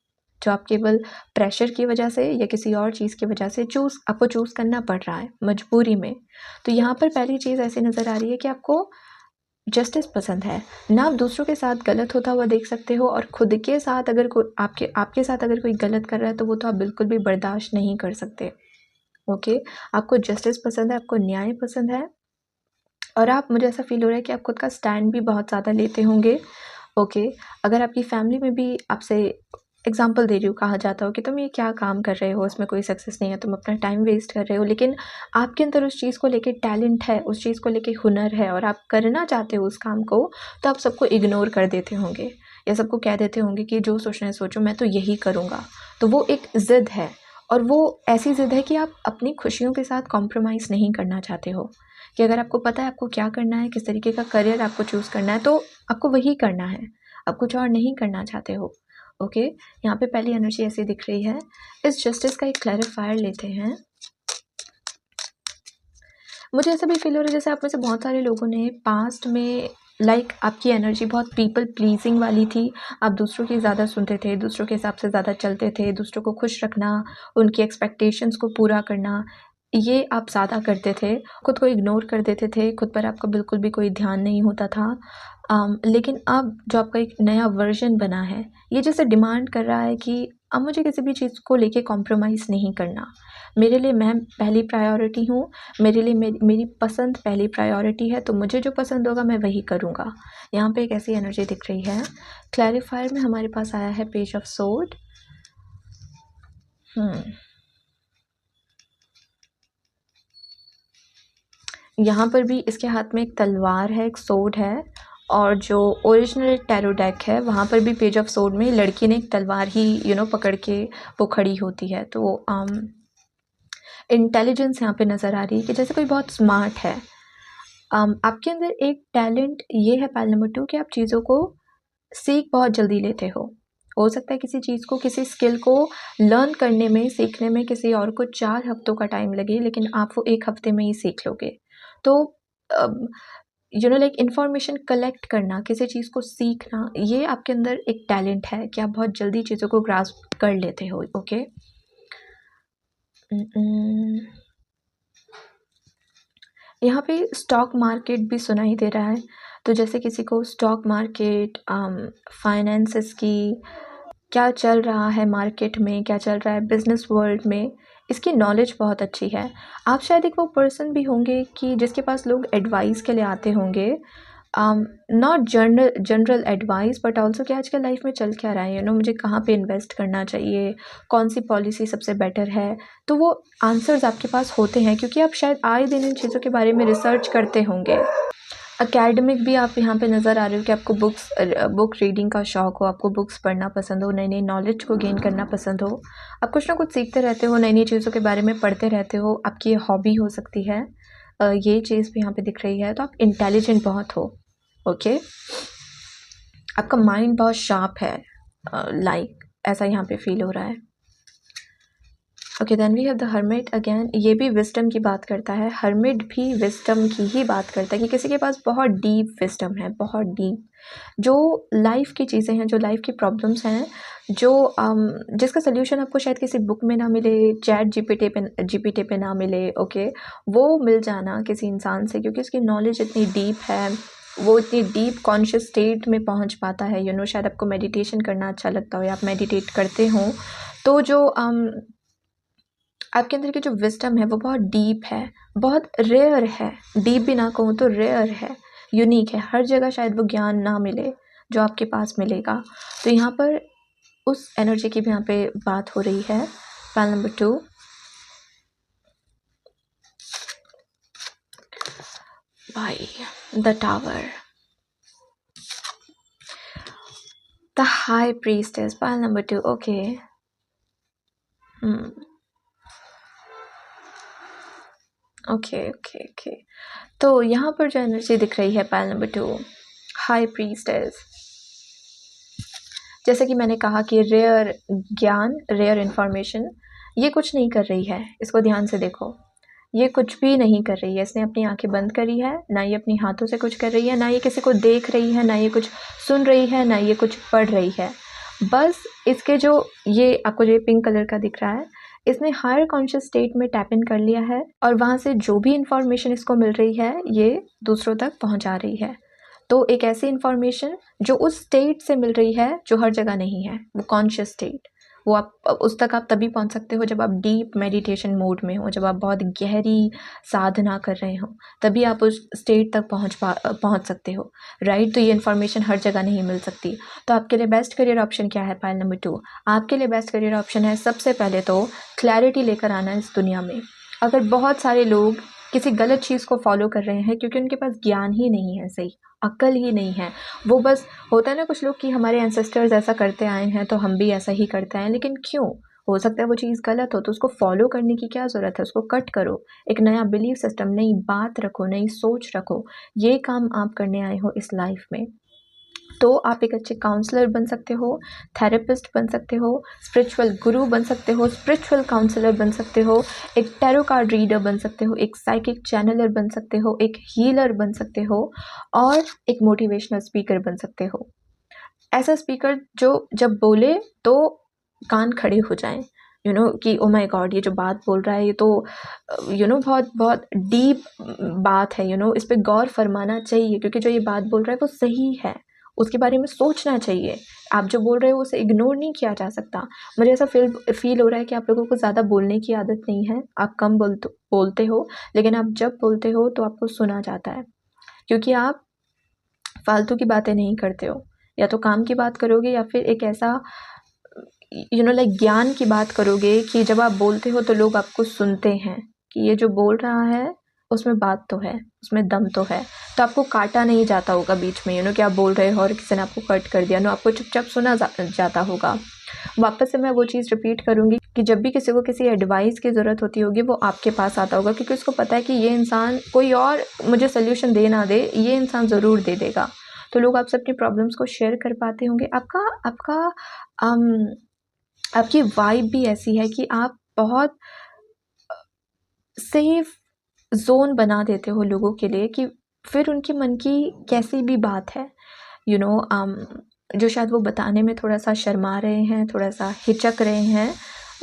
जो आप केवल प्रेशर की वजह से या किसी और चीज़ की वजह से आपको चूज़ करना पड़ रहा है मजबूरी में। तो यहाँ पर पहली चीज़ ऐसी नज़र आ रही है कि आपको जस्टिस पसंद है ना। आप दूसरों के साथ गलत होता हुआ देख सकते हो और खुद के साथ अगर कोई आपके साथ अगर कोई गलत कर रहा है तो वो तो आप बिल्कुल भी बर्दाश्त नहीं कर सकते। ओके, आपको जस्टिस पसंद है, आपको न्याय पसंद है और आप, मुझे ऐसा फील हो रहा है कि आप खुद का स्टैंड भी बहुत ज़्यादा लेते होंगे। ओके, अगर आपकी फैमिली में भी आपसे एग्जाम्पल दे रही हूँ, कहा जाता हो कि तुम ये क्या काम कर रहे हो, इसमें कोई सक्सेस नहीं है, तुम अपना टाइम वेस्ट कर रहे हो, लेकिन आपके अंदर उस चीज़ को लेके टैलेंट है, उस चीज़ को लेके हुनर है और आप करना चाहते हो उस काम को, तो आप सबको इग्नोर कर देते होंगे या सबको कह देते होंगे कि जो सोचना है सोचो, मैं तो यही करूँगा। तो वो एक ज़िद है और वो ऐसी ज़िद है कि आप अपनी खुशियों के साथ कॉम्प्रोमाइज़ नहीं करना चाहते हो, कि अगर आपको पता है आपको क्या करना है, किस तरीके का करियर आपको चूज़ करना है, तो आपको वही करना है, आप कुछ और नहीं करना चाहते हो। ओके, यहाँ पे पहली एनर्जी ऐसी दिख रही है। इस जस्टिस का एक क्लैरिफायर लेते हैं। मुझे ऐसा भी फील हो रहा है जैसे आप में से बहुत सारे लोगों ने पास्ट में आपकी एनर्जी बहुत पीपल प्लीजिंग वाली थी। आप दूसरों की ज़्यादा सुनते थे, दूसरों के हिसाब से ज़्यादा चलते थे, दूसरों को खुश रखना, उनकी एक्सपेक्टेशंस को पूरा करना, ये आप ज़्यादा करते थे। खुद को इग्नोर कर देते थे, खुद पर आपका बिल्कुल भी कोई ध्यान नहीं होता था। लेकिन अब जो आपका एक नया वर्जन बना है, ये जैसे डिमांड कर रहा है कि अब मुझे किसी भी चीज़ को लेके कॉम्प्रोमाइज़ नहीं करना। मेरे लिए मैं पहली प्रायोरिटी हूँ, मेरे लिए मेरी पसंद पहली प्रायोरिटी है, तो मुझे जो पसंद होगा मैं वही करूँगा। यहाँ पे एक ऐसी एनर्जी दिख रही है। क्लैरिफायर में हमारे पास आया है पेज ऑफ सोर्ड। यहाँ पर भी इसके हाथ में एक तलवार है, एक सोर्ड है और जो ओरिजिनल टैरो डेक है वहाँ पर भी पेज ऑफ सोर्ड में लड़की ने एक तलवार ही पकड़ के वो खड़ी होती है। तो इंटेलिजेंस यहाँ पे नज़र आ रही है कि जैसे कोई बहुत स्मार्ट है। आपके अंदर एक टैलेंट ये है पाइल नंबर 2 कि आप चीज़ों को सीख बहुत जल्दी लेते हो सकता है किसी चीज़ को, किसी स्किल को लर्न करने में, सीखने में किसी और को 4 हफ्तों का टाइम लगे, लेकिन आप वो 1 हफ्ते में ही सीख लोगे। तो इंफॉर्मेशन कलेक्ट करना, किसी चीज़ को सीखना, ये आपके अंदर एक टैलेंट है कि आप बहुत जल्दी चीज़ों को ग्रास्प कर लेते हो। ओके, यहाँ पे स्टॉक मार्केट भी सुनाई दे रहा है। तो जैसे किसी को स्टॉक मार्केट, फाइनेंसेस की, क्या चल रहा है मार्केट में, क्या चल रहा है बिजनेस वर्ल्ड में, इसकी नॉलेज बहुत अच्छी है। आप शायद एक वो पर्सन भी होंगे कि जिसके पास लोग एडवाइस के लिए आते होंगे, not general advice but also कि आजकल लाइफ में चल क्या रहा है, मुझे कहाँ पे इन्वेस्ट करना चाहिए, कौन सी पॉलिसी सबसे बेटर है। तो वो आंसर्स आपके पास होते हैं क्योंकि आप शायद आए दिन इन चीज़ों के बारे में रिसर्च करते होंगे। एकेडमिक भी आप यहाँ पे नज़र आ रहे हो कि आपको बुक रीडिंग का शौक़ हो, आपको बुक्स पढ़ना पसंद हो, नई नई नॉलेज को गेन करना पसंद हो, आप कुछ ना कुछ सीखते रहते हो, नई नई चीज़ों के बारे में पढ़ते रहते हो, आपकी ये हॉबी हो सकती है। ये चीज़ भी यहाँ पे दिख रही है। तो आप इंटेलिजेंट बहुत हो, ओके, आपका माइंड बहुत शार्प है, ऐसा यहाँ पे फील हो रहा है। Okay, then we have the hermit again. ये भी विस्डम की बात करता है, हर्मिट भी विस्डम की ही बात करता है कि किसी के पास बहुत डीप विस्डम है, बहुत डीप, जो लाइफ की चीज़ें हैं, जो लाइफ की प्रॉब्लम्स हैं, जो जिसका सोल्यूशन आपको शायद किसी बुक में ना मिले, चैट जीपीटी पे ना मिले, ओके, वो मिल जाना किसी इंसान से, क्योंकि उसकी नॉलेज इतनी डीप है, वो इतनी डीप कॉन्शियस स्टेट में पहुंच पाता है। शायद आपको मेडिटेशन करना अच्छा लगता हो या आप मेडिटेट करते हो, तो जो आपके अंदर की जो विस्डम है वो बहुत डीप है, बहुत रेयर है, डीप भी ना कहूँ तो रेयर है, यूनिक है। हर जगह शायद वो ज्ञान ना मिले जो आपके पास मिलेगा। तो यहाँ पर उस एनर्जी की भी यहाँ पे बात हो रही है। पाइल नंबर 2, भाई the tower, the high priestess, pile number 2, okay. Okay okay okay, तो यहाँ पर जो एनर्जी दिख रही है पाइल नंबर 2, हाई प्रीस्टेस, जैसे कि मैंने कहा कि रेयर ज्ञान, रेयर इन्फॉर्मेशन, ये कुछ नहीं कर रही है, इसको ध्यान से देखो, ये कुछ भी नहीं कर रही है। इसने अपनी आंखें बंद करी है, ना ये अपनी हाथों से कुछ कर रही है, ना ये किसी को देख रही है, ना ये कुछ सुन रही है, ना ये कुछ पढ़ रही है। बस इसके जो ये आपको जो पिंक कलर का दिख रहा है, इसने हायर कॉन्शियस स्टेट में टैप इन कर लिया है और वहाँ से जो भी इंफॉर्मेशन इसको मिल रही है ये दूसरों तक पहुँचा रही है। तो एक ऐसी इंफॉर्मेशन जो उस स्टेट से मिल रही है जो हर जगह नहीं है, वो कॉन्शियस स्टेट, वो आप उस तक आप तभी पहुंच सकते हो जब आप डीप मेडिटेशन मोड में हो, जब आप बहुत गहरी साधना कर रहे हो, तभी आप उस स्टेट तक पहुंच सकते हो, राइट। तो ये इन्फॉर्मेशन हर जगह नहीं मिल सकती। तो आपके लिए बेस्ट करियर ऑप्शन क्या है पाइल नंबर 2? आपके लिए बेस्ट करियर ऑप्शन है सबसे पहले तो क्लैरिटी लेकर आना इस दुनिया में। अगर बहुत सारे लोग किसी गलत चीज़ को फॉलो कर रहे हैं क्योंकि उनके पास ज्ञान ही नहीं है, सही अक्ल ही नहीं है, वो बस होता है ना कुछ लोग कि हमारे एंसेस्टर्स ऐसा करते आए हैं तो हम भी ऐसा ही करते हैं, लेकिन क्यों? हो सकता है वो चीज़ गलत हो, तो उसको फॉलो करने की क्या ज़रूरत है? उसको कट करो, एक नया बिलीफ सिस्टम, नई बात रखो, नई सोच रखो। ये काम आप करने आए हो इस लाइफ में। तो आप एक अच्छे काउंसलर बन सकते हो, थेरेपिस्ट बन सकते हो, स्पिरिचुअल गुरु बन सकते हो, स्पिरिचुअल काउंसलर बन सकते हो, एक टैरो कार्ड रीडर बन सकते हो, एक साइकिक चैनलर बन सकते हो, एक हीलर बन सकते हो और एक मोटिवेशनल स्पीकर बन सकते हो। ऐसा स्पीकर जो जब बोले तो कान खड़े हो जाएं, कि ओ माय गॉड, ये जो बात बोल रहा है ये तो बहुत बहुत डीप बात है, इस पे गौर फरमाना चाहिए, क्योंकि जो ये बात बोल रहा है वो सही है, उसके बारे में सोचना चाहिए। आप जो बोल रहे हो उसे इग्नोर नहीं किया जा सकता। मुझे ऐसा फील हो रहा है कि आप लोगों को ज़्यादा बोलने की आदत नहीं है, आप कम बोलते हो, लेकिन आप जब बोलते हो तो आपको सुना जाता है, क्योंकि आप फालतू की बातें नहीं करते हो, या तो काम की बात करोगे या फिर एक ऐसा लाइक ज्ञान की बात करोगे कि जब आप बोलते हो तो लोग आपको सुनते हैं कि ये जो बोल रहा है उसमें बात तो है, उसमें दम तो है, तो आपको काटा नहीं जाता होगा बीच में, कि आप बोल रहे हो और किसी ने आपको कट कर दिया, आपको चुपचाप सुना जाता होगा। वापस से मैं वो चीज़ रिपीट करूँगी कि जब भी किसी को किसी एडवाइस की ज़रूरत होती होगी वो आपके पास आता होगा, क्योंकि उसको पता है कि ये इंसान कोई और मुझे सोल्यूशन दे ना दे, ये इंसान ज़रूर दे देगा। तो लोग आपसे अपनी प्रॉब्लम्स को शेयर कर पाते होंगे। आपकी वाइब भी ऐसी है कि आप बहुत सेफ जोन बना देते हो लोगों के लिए, कि फिर उनके मन की कैसी भी बात है, जो शायद वो बताने में थोड़ा सा शर्मा रहे हैं, थोड़ा सा हिचक रहे हैं,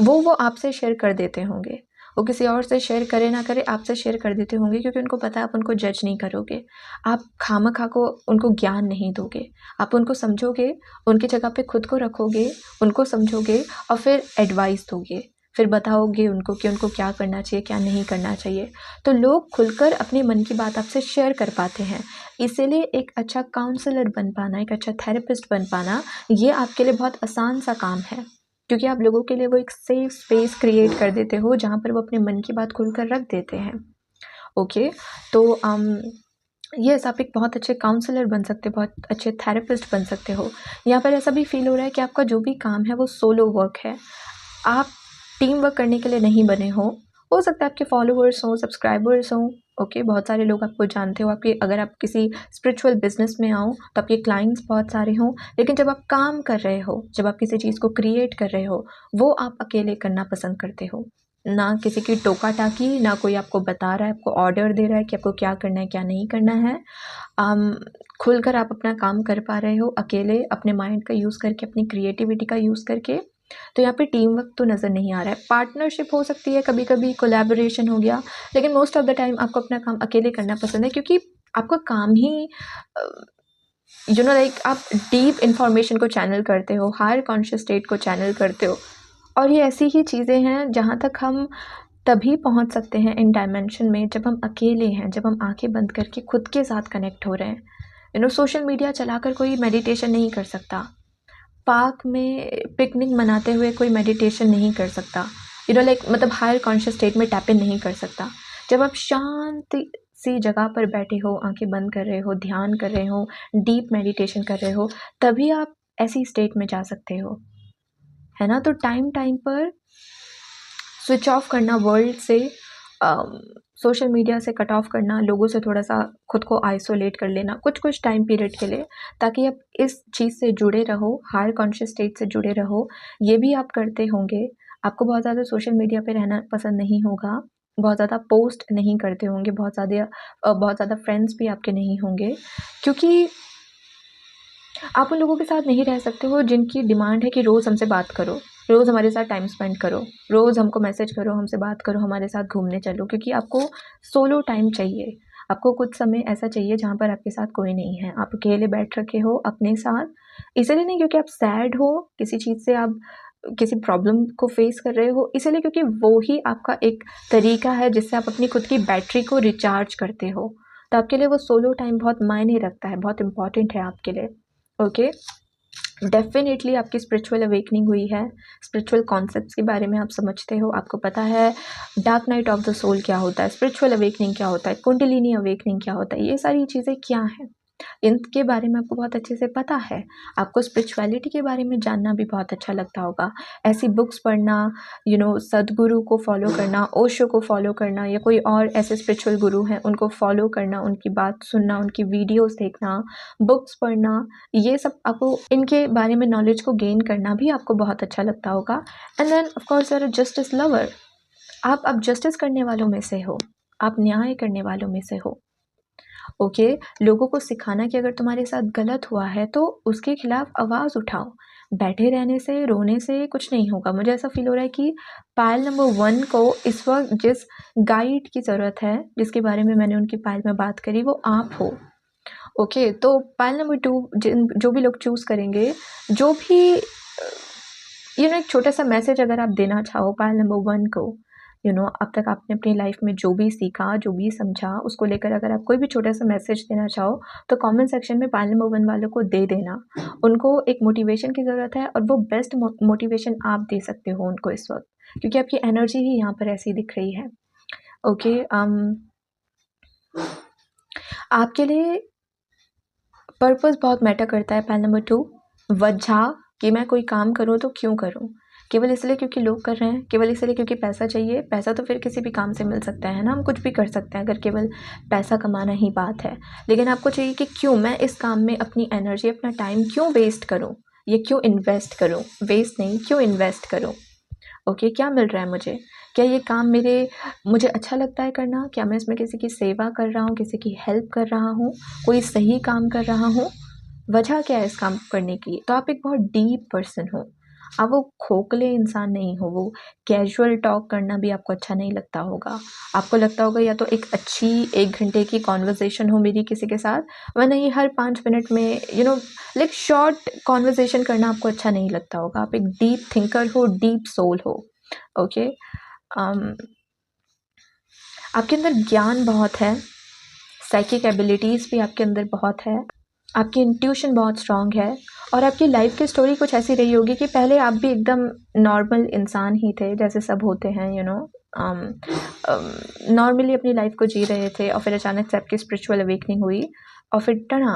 वो आपसे शेयर कर देते होंगे। वो किसी और से शेयर करे ना करे, आपसे शेयर कर देते होंगे, क्योंकि उनको पता है आप उनको जज नहीं करोगे, आप खामखा को उनको ज्ञान नहीं दोगे, आप उनको समझोगे, उनकी जगह पे खुद को रखोगे, उनको समझोगे और फिर एडवाइस दोगे, फिर बताओगे उनको कि उनको क्या करना चाहिए, क्या नहीं करना चाहिए। तो लोग खुलकर अपने मन की बात आपसे शेयर कर पाते हैं। इसीलिए एक अच्छा काउंसलर बन पाना, एक अच्छा थेरेपिस्ट बन पाना, ये आपके लिए बहुत आसान सा काम है, क्योंकि आप लोगों के लिए वो एक सेफ स्पेस क्रिएट कर देते हो जहाँ पर वो अपने मन की बात खुलकर रख देते हैं। ओके, तो यस, आप एक बहुत अच्छे काउंसलर बन सकते हो, बहुत अच्छे थेरेपिस्ट बन सकते हो। यहाँ पर ऐसा भी फील हो रहा है कि आपका जो भी काम है वो सोलो वर्क है, आप टीम वर्क करने के लिए नहीं बने हो सकता है आपके फॉलोअर्स हों, सब्सक्राइबर्स हों, ओके, बहुत सारे लोग आपको जानते हो, आपके अगर आप किसी स्पिरिचुअल बिजनेस में आओ तो आपके क्लाइंट्स बहुत सारे हों, लेकिन जब आप काम कर रहे हो, जब आप किसी चीज़ को क्रिएट कर रहे हो, वो आप अकेले करना पसंद करते हो, ना किसी की टोका टाकी, ना कोई आपको बता रहा है, आपको ऑर्डर दे रहा है कि आपको क्या करना है, क्या नहीं करना है। खुलकर आप अपना काम कर पा रहे हो अकेले, अपने माइंड का यूज़ करके, अपनी क्रिएटिविटी का यूज़ करके। तो यहाँ पे टीम वर्क तो नज़र नहीं आ रहा है। पार्टनरशिप हो सकती है, कभी कभी कोलैबोरेशन हो गया, लेकिन मोस्ट ऑफ द टाइम आपको अपना काम अकेले करना पसंद है, क्योंकि आपका काम ही लाइक आप डीप इंफॉर्मेशन को चैनल करते हो, हायर कॉन्शियस स्टेट को चैनल करते हो। और ये ऐसी ही चीज़ें हैं जहाँ तक हम तभी पहुँच सकते हैं इन डायमेंशन में जब हम अकेले हैं, जब हम आंखें बंद करके खुद के साथ कनेक्ट हो रहे हैं। सोशल मीडिया चलाकर कोई मेडिटेशन नहीं कर सकता, पार्क में पिकनिक मनाते हुए कोई मेडिटेशन नहीं कर सकता, मतलब हायर कॉन्शियस स्टेट में टैप इन नहीं कर सकता। जब आप शांति सी जगह पर बैठे हो, आंखें बंद कर रहे हो, ध्यान कर रहे हो, डीप मेडिटेशन कर रहे हो, तभी आप ऐसी स्टेट में जा सकते हो, है ना। तो टाइम टाइम पर स्विच ऑफ करना वर्ल्ड से, सोशल मीडिया से कट ऑफ करना, लोगों से थोड़ा सा खुद को आइसोलेट कर लेना कुछ टाइम पीरियड के लिए, ताकि आप इस चीज़ से जुड़े रहो, हायर कॉन्शियस स्टेट से जुड़े रहो। ये भी आप करते होंगे, आपको बहुत ज़्यादा सोशल मीडिया पे रहना पसंद नहीं होगा, बहुत ज़्यादा पोस्ट नहीं करते होंगे, बहुत ज़्यादा फ्रेंड्स भी आपके नहीं होंगे, क्योंकि आप उन लोगों के साथ नहीं रह सकते हो जिनकी डिमांड है कि रोज़ हमसे बात करो, रोज़ हमारे साथ टाइम स्पेंड करो, रोज़ हमको मैसेज करो, हमसे बात करो, हमारे साथ घूमने चलो, क्योंकि आपको सोलो टाइम चाहिए। आपको कुछ समय ऐसा चाहिए जहाँ पर आपके साथ कोई नहीं है, आप अकेले बैठ रखे हो अपने साथ। इसलिए नहीं क्योंकि आप सैड हो, किसी चीज़ से आप किसी प्रॉब्लम को फेस कर रहे हो, इसलिए क्योंकि वो ही आपका एक तरीका है जिससे आप अपनी खुद की बैटरी को रिचार्ज करते हो। तो आपके लिए वो सोलो टाइम बहुत मायने रखता है, बहुत इंपॉर्टेंट है आपके लिए। ओके, डेफिनेटली आपकी स्पिरिचुअल अवेकनिंग हुई है, स्पिरिचुअल कॉन्सेप्ट्स के बारे में आप समझते हो, आपको पता है dark night of the soul क्या होता है, स्पिरिचुअल अवेकनिंग क्या होता है, कुंडलिनी अवेकनिंग क्या होता है, ये सारी चीज़ें क्या हैं, इनके बारे में आपको बहुत अच्छे से पता है। आपको स्पिरिचुअलिटी के बारे में जानना भी बहुत अच्छा लगता होगा, ऐसी बुक्स पढ़ना, सदगुरु को फॉलो करना, ओशो को फॉलो करना, या कोई और ऐसे स्पिरिचुअल गुरु हैं उनको फॉलो करना, उनकी बात सुनना, उनकी वीडियोस देखना, बुक्स पढ़ना, ये सब आपको इनके बारे में नॉलेज को गेन करना भी आपको बहुत अच्छा लगता होगा। And then of course you are a justice lover, आप जस्टिस करने वालों में से हो, आप न्याय करने वालों में से हो। ओके, लोगों को सिखाना कि अगर तुम्हारे साथ गलत हुआ है तो उसके खिलाफ आवाज़ उठाओ, बैठे रहने से, रोने से कुछ नहीं होगा। मुझे ऐसा फील हो रहा है कि पायल नंबर 1 को इस वक्त जिस गाइड की ज़रूरत है, जिसके बारे में मैंने उनकी पायल में बात करी, वो आप हो। ओके, तो पायल नंबर 2 जो भी लोग चूज़ करेंगे, जो भी एक छोटा सा मैसेज अगर आप देना चाहो पायल नंबर 1 को, अब तक आपने अपनी लाइफ में जो भी सीखा, जो भी समझा, उसको लेकर अगर आप कोई भी छोटा सा मैसेज देना चाहो तो कमेंट सेक्शन में पायल नंबर 1 वालों को दे देना। उनको एक मोटिवेशन की ज़रूरत है, और वो बेस्ट मोटिवेशन आप दे सकते हो उनको इस वक्त, क्योंकि आपकी एनर्जी ही यहाँ पर ऐसी दिख रही है। ओके, आपके लिए पर्पस बहुत मैटर करता है। पायल नंबर 2, वजह कि मैं कोई काम करूँ तो क्यों करूँ, केवल इसलिए क्योंकि लोग कर रहे हैं, केवल इसलिए क्योंकि पैसा चाहिए। पैसा तो फिर किसी भी काम से मिल सकता है ना, हम कुछ भी कर सकते हैं अगर केवल पैसा कमाना ही बात है। लेकिन आपको चाहिए कि क्यों मैं इस काम में अपनी एनर्जी, अपना टाइम क्यों वेस्ट करूँ, ये क्यों इन्वेस्ट करूँ, वेस्ट नहीं, क्यों इन्वेस्ट करूँ। ओके, क्या मिल रहा है मुझे, क्या ये काम मुझे अच्छा लगता है करना, क्या मैं इसमें किसी की सेवा कर रहा हूँ, किसी की हेल्प कर रहा हूँ, कोई सही काम कर रहा हूँ, वजह क्या है इस काम करने की। तो आप एक बहुत डीप पर्सन हो, आप वो खोखले इंसान नहीं हो, वो कैजुअल टॉक करना भी आपको अच्छा नहीं लगता होगा। आपको लगता होगा या तो एक अच्छी 1 घंटे की कॉन्वर्जेसन हो मेरी किसी के साथ, वरना ये हर 5 मिनट में लाइक शॉर्ट कॉन्वर्जेसन करना आपको अच्छा नहीं लगता होगा। आप एक डीप थिंकर हो, डीप सोल हो। ओके, आपके अंदर ज्ञान बहुत है, साइकिक एबिलिटीज़ भी आपके अंदर बहुत है, आपकी इंट्यूशन बहुत स्ट्रांग है, और आपकी लाइफ की स्टोरी कुछ ऐसी रही होगी कि पहले आप भी एकदम नॉर्मल इंसान ही थे, जैसे सब होते हैं, नॉर्मली अपनी लाइफ को जी रहे थे, और फिर अचानक से आपकी स्पिरिचुअल अवेकनिंग हुई, और फिर टना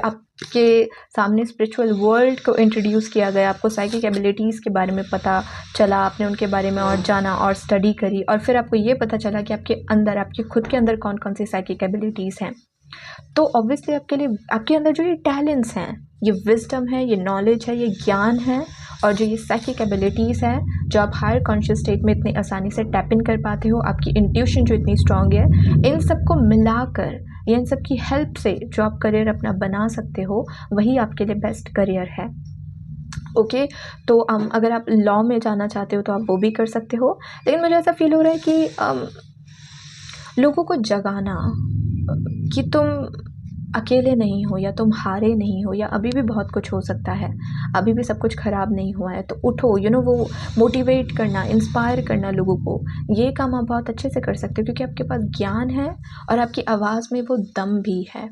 आपके सामने स्पिरिचुअल वर्ल्ड को इंट्रोड्यूस किया गया, आपको साइकिक एबिलिटीज़ के बारे में पता चला, आपने उनके बारे में और जाना और स्टडी करी, और फिर आपको ये पता चला कि आपके अंदर, आपके खुद के अंदर कौन कौन सी साइकिक एबिलिटीज़ हैं। तो ऑब्वियसली आपके लिए, आपके अंदर जो ये टैलेंट्स हैं, ये विजडम है, ये नॉलेज है, ये ज्ञान है, और जो ये साइकिक एबिलिटीज़ है, जो आप हायर कॉन्शियस स्टेट में इतनी आसानी से टैप इन कर पाते हो, आपकी इंट्यूशन जो इतनी स्ट्रांग है, इन सबको मिलाकर या इन सब की हेल्प से जो आप करियर अपना बना सकते हो, वही आपके लिए बेस्ट करियर है। ओके, तो अगर आप लॉ में जाना चाहते हो तो आप वो भी कर सकते हो, लेकिन मुझे ऐसा फील हो रहा है कि लोगों को जगाना कि तुम अकेले नहीं हो, या तुम हारे नहीं हो, या अभी भी बहुत कुछ हो सकता है, अभी भी सब कुछ ख़राब नहीं हुआ है, तो उठो, वो मोटिवेट करना, इंस्पायर करना लोगों को, ये काम आप बहुत अच्छे से कर सकते हो, क्योंकि आपके पास ज्ञान है और आपकी आवाज़ में वो दम भी है।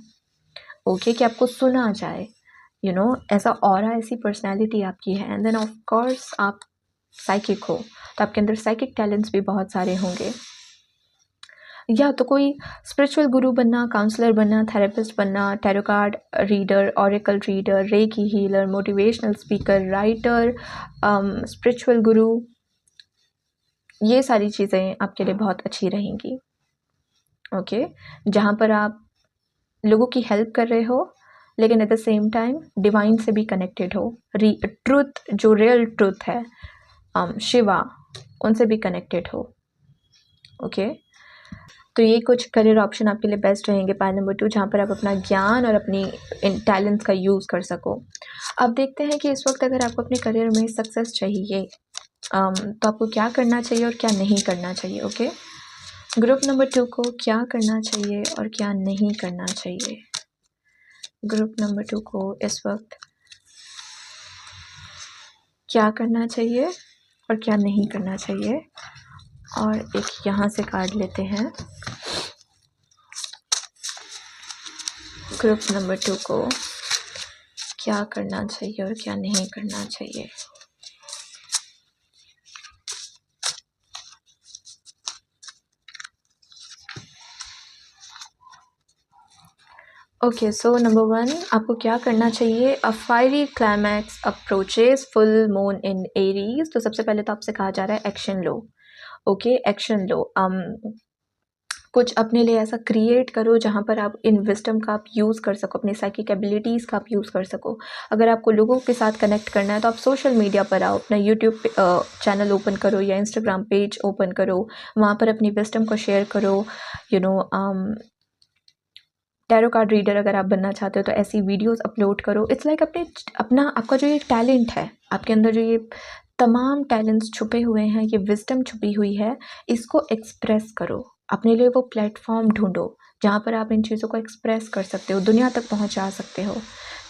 ओके, कि आपको सुना जाए, ऐसा ऑरा, ऐसी पर्सनैलिटी आपकी है, एंड देन ऑफ कोर्स आप साइकिक हो, तो आपके अंदर साइकिक टैलेंट्स भी बहुत सारे होंगे, या तो कोई स्पिरिचुअल गुरु बनना, काउंसलर बनना, थेरेपिस्ट बनना, tarot card reader, oracle reader, recce healer, motivational speaker, writer, spiritual गुरु, ये सारी चीज़ें आपके लिए बहुत अच्छी रहेंगी। ओके, जहाँ पर आप लोगों की हेल्प कर रहे हो, लेकिन at the same time divine से भी कनेक्टेड हो, ट्रुथ, जो रियल ट्रुथ है, शिवा, उनसे भी कनेक्टेड हो। ओके, तो ये कुछ करियर ऑप्शन आपके लिए बेस्ट रहेंगे। पाइल नंबर 2, जहाँ पर आप अपना ज्ञान और अपनी टैलेंट्स का यूज़ कर सको। अब देखते हैं कि इस वक्त अगर आपको अपने करियर में सक्सेस चाहिए, तो आपको क्या करना चाहिए और क्या नहीं करना चाहिए। ओके, ग्रुप नंबर 2 को क्या करना चाहिए और क्या नहीं करना चाहिए। ग्रुप नंबर 2 को इस वक्त क्या करना चाहिए और क्या नहीं करना चाहिए, और एक यहाँ से कार्ड लेते हैं। ग्रुप नंबर 2 को क्या करना चाहिए और क्या नहीं करना चाहिए। ओके, सो नंबर 1, आपको क्या करना चाहिए। A fiery climax approaches full moon in Aries. तो सबसे पहले तो आपसे कहा जा रहा है एक्शन लो। ओके, एक्शन लो। कुछ अपने लिए ऐसा क्रिएट करो जहाँ पर आप इन विजडम का आप यूज़ कर सको, अपनी साइकिक एबिलिटीज़ का आप यूज़ कर सको। अगर आपको लोगों के साथ कनेक्ट करना है तो आप सोशल मीडिया पर आओ, अपना यूट्यूब चैनल ओपन करो या इंस्टाग्राम पेज ओपन करो, वहाँ पर अपनी विजडम को शेयर करो। टैरो कार्ड रीडर अगर आप बनना चाहते हो तो ऐसी वीडियोस अपलोड करो। इट्स लाइक अपना आपका जो ये टैलेंट है, आपके अंदर जो ये तमाम टैलेंट्स छुपे हुए हैं, ये विजडम छुपी हुई है, इसको एक्सप्रेस करो। अपने लिए वो प्लेटफॉर्म ढूंढो जहाँ पर आप इन चीज़ों को एक्सप्रेस कर सकते हो, दुनिया तक पहुँचा सकते हो।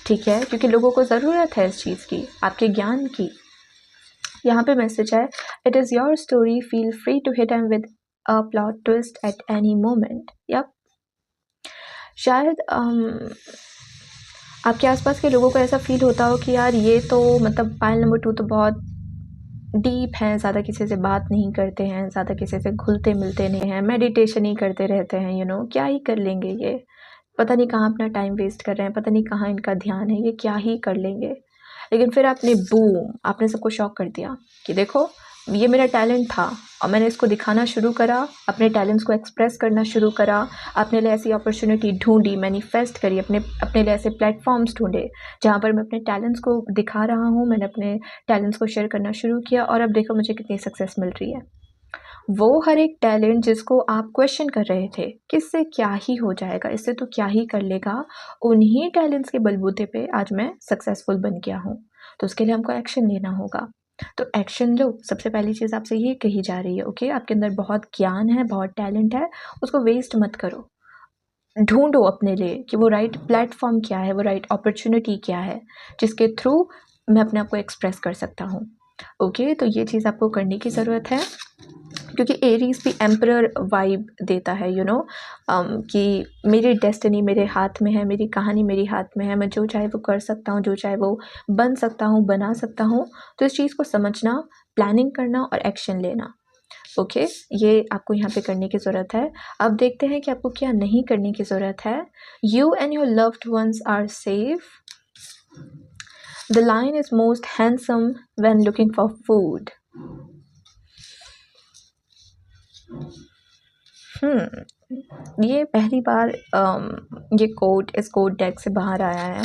ठीक है, क्योंकि लोगों को ज़रूरत है इस चीज़ की, आपके ज्ञान की। यहाँ पे मैसेज है, it is your story, feel free to hit em with a plot twist at any moment. Yup, शायद आपके आसपास के लोगों को ऐसा फील होता हो कि यार ये तो मतलब पाइल नंबर 2 तो बहुत डीप हैं, ज़्यादा किसी से बात नहीं करते हैं, ज़्यादा किसी से घुलते मिलते नहीं हैं, मेडिटेशन ही करते रहते हैं, क्या ही कर लेंगे ये, पता नहीं कहाँ अपना टाइम वेस्ट कर रहे हैं, पता नहीं कहाँ इनका ध्यान है, ये क्या ही कर लेंगे। लेकिन फिर आपने सबको शॉक कर दिया कि देखो ये मेरा टैलेंट था, और मैंने इसको दिखाना शुरू करा, अपने टैलेंट्स को एक्सप्रेस करना शुरू करा, अपने लिए ऐसी अपॉर्चुनिटी ढूंढी, मैनिफेस्ट करी, अपने लिए ऐसे प्लेटफॉर्म्स ढूंढे जहाँ पर मैं अपने टैलेंट्स को दिखा रहा हूँ, मैंने अपने टैलेंट्स को शेयर करना शुरू किया, और अब देखो मुझे कितनी सक्सेस मिल रही है। वो हर एक टैलेंट जिसको आप क्वेश्चन कर रहे थे, किससे क्या ही हो जाएगा, इससे तो क्या ही कर लेगा, उन्हीं टैलेंट्स के बलबूते पे आज मैं सक्सेसफुल बन गया हूँ। तो उसके लिए हमको एक्शन लेना होगा। तो एक्शन लो, सबसे पहली चीज़ आपसे ये कही जा रही है। ओके, आपके अंदर बहुत ज्ञान है, बहुत टैलेंट है, उसको वेस्ट मत करो। ढूंढो अपने लिए कि वो राइट प्लेटफॉर्म क्या है, वो राइट अपॉर्चुनिटी क्या है जिसके थ्रू मैं अपने आप को एक्सप्रेस कर सकता हूँ। ओके, तो ये चीज़ आपको करने की ज़रूरत है, क्योंकि एरीज़ भी एम्परर वाइब देता है, कि मेरी डेस्टिनी मेरे हाथ में है, मेरी कहानी मेरे हाथ में है, मैं जो चाहे वो कर सकता हूँ, जो चाहे वो बन सकता हूँ, बना सकता हूँ। तो इस चीज़ को समझना, प्लानिंग करना और एक्शन लेना। ओके, ये आपको यहाँ पे करने की ज़रूरत है। अब देखते हैं कि आपको क्या नहीं करने की ज़रूरत है। You and your loved ones are safe. The lion is most handsome when looking for food. ये पहली बार ये कोट इस कोट डेक से बाहर आया है।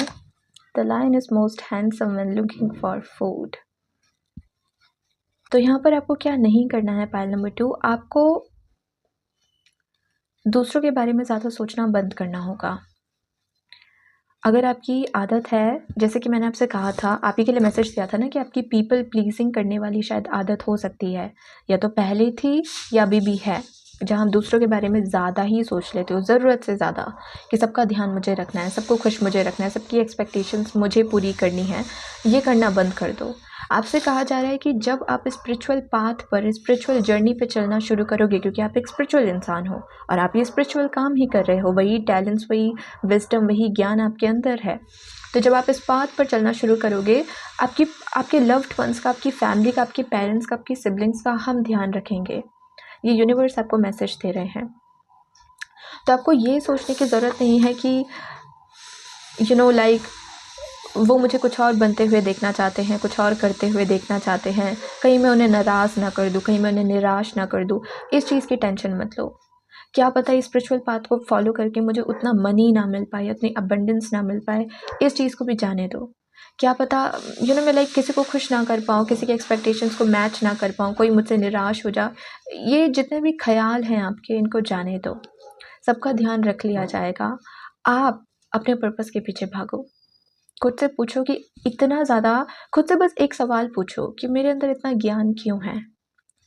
The lion is most handsome when looking for food. तो यहाँ पर आपको क्या नहीं करना है, पाइल नंबर 2, आपको दूसरों के बारे में ज़्यादा सोचना बंद करना होगा। अगर आपकी आदत है, जैसे कि मैंने आपसे कहा था, आप ही के लिए मैसेज दिया था ना कि आपकी पीपल प्लीजिंग करने वाली शायद आदत हो सकती है, या तो पहले थी या अभी भी है, जहाँ हम दूसरों के बारे में ज़्यादा ही सोच लेते हो, ज़रूरत से ज़्यादा, कि सबका ध्यान मुझे रखना है, सबको खुश मुझे रखना है, सबकी एक्सपेक्टेशंस मुझे पूरी करनी है। ये करना बंद कर दो। आपसे कहा जा रहा है कि जब आप स्पिरिचुअल पाथ पर, स्पिरिचुअल जर्नी पे चलना शुरू करोगे, क्योंकि आप एक स्पिरिचुअल इंसान हो और आप ये स्पिरिचुअल काम ही कर रहे हो, वही टैलेंट्स, वही विजडम, वही ज्ञान आपके अंदर है। तो जब आप इस पाथ पर चलना शुरू करोगे, आपके लव्ड वंस का, आपकी फैमिली का, आपके पेरेंट्स का, आपकी सिबलिंग्स का हम ध्यान रखेंगे। ये यूनिवर्स आपको मैसेज दे रहे हैं। तो आपको ये सोचने की ज़रूरत नहीं है कि लाइक वो मुझे कुछ और बनते हुए देखना चाहते हैं, कुछ और करते हुए देखना चाहते हैं, कहीं मैं उन्हें नाराज़ ना कर दूँ, कहीं मैं उन्हें निराश ना कर दूँ। इस चीज़ की टेंशन मत लो। क्या पता इस स्पिरिचुअल पाथ को फॉलो करके मुझे उतना मनी ना मिल पाए, उतनी अबंडेंस ना मिल पाए, इस चीज़ को भी जाने दो। क्या पता मैं लाइक किसी को खुश ना कर पाऊँ, किसी के एक्सपेक्टेशंस को मैच ना कर पाऊँ, कोई मुझसे निराश हो जाए। ये जितने भी ख्याल हैं आपके, इनको जाने दो। सबका ध्यान रख लिया जाएगा। आप अपने पर्पस के पीछे भागो। खुद से पूछो कि इतना ज़्यादा, खुद से बस एक सवाल पूछो कि मेरे अंदर इतना ज्ञान क्यों है,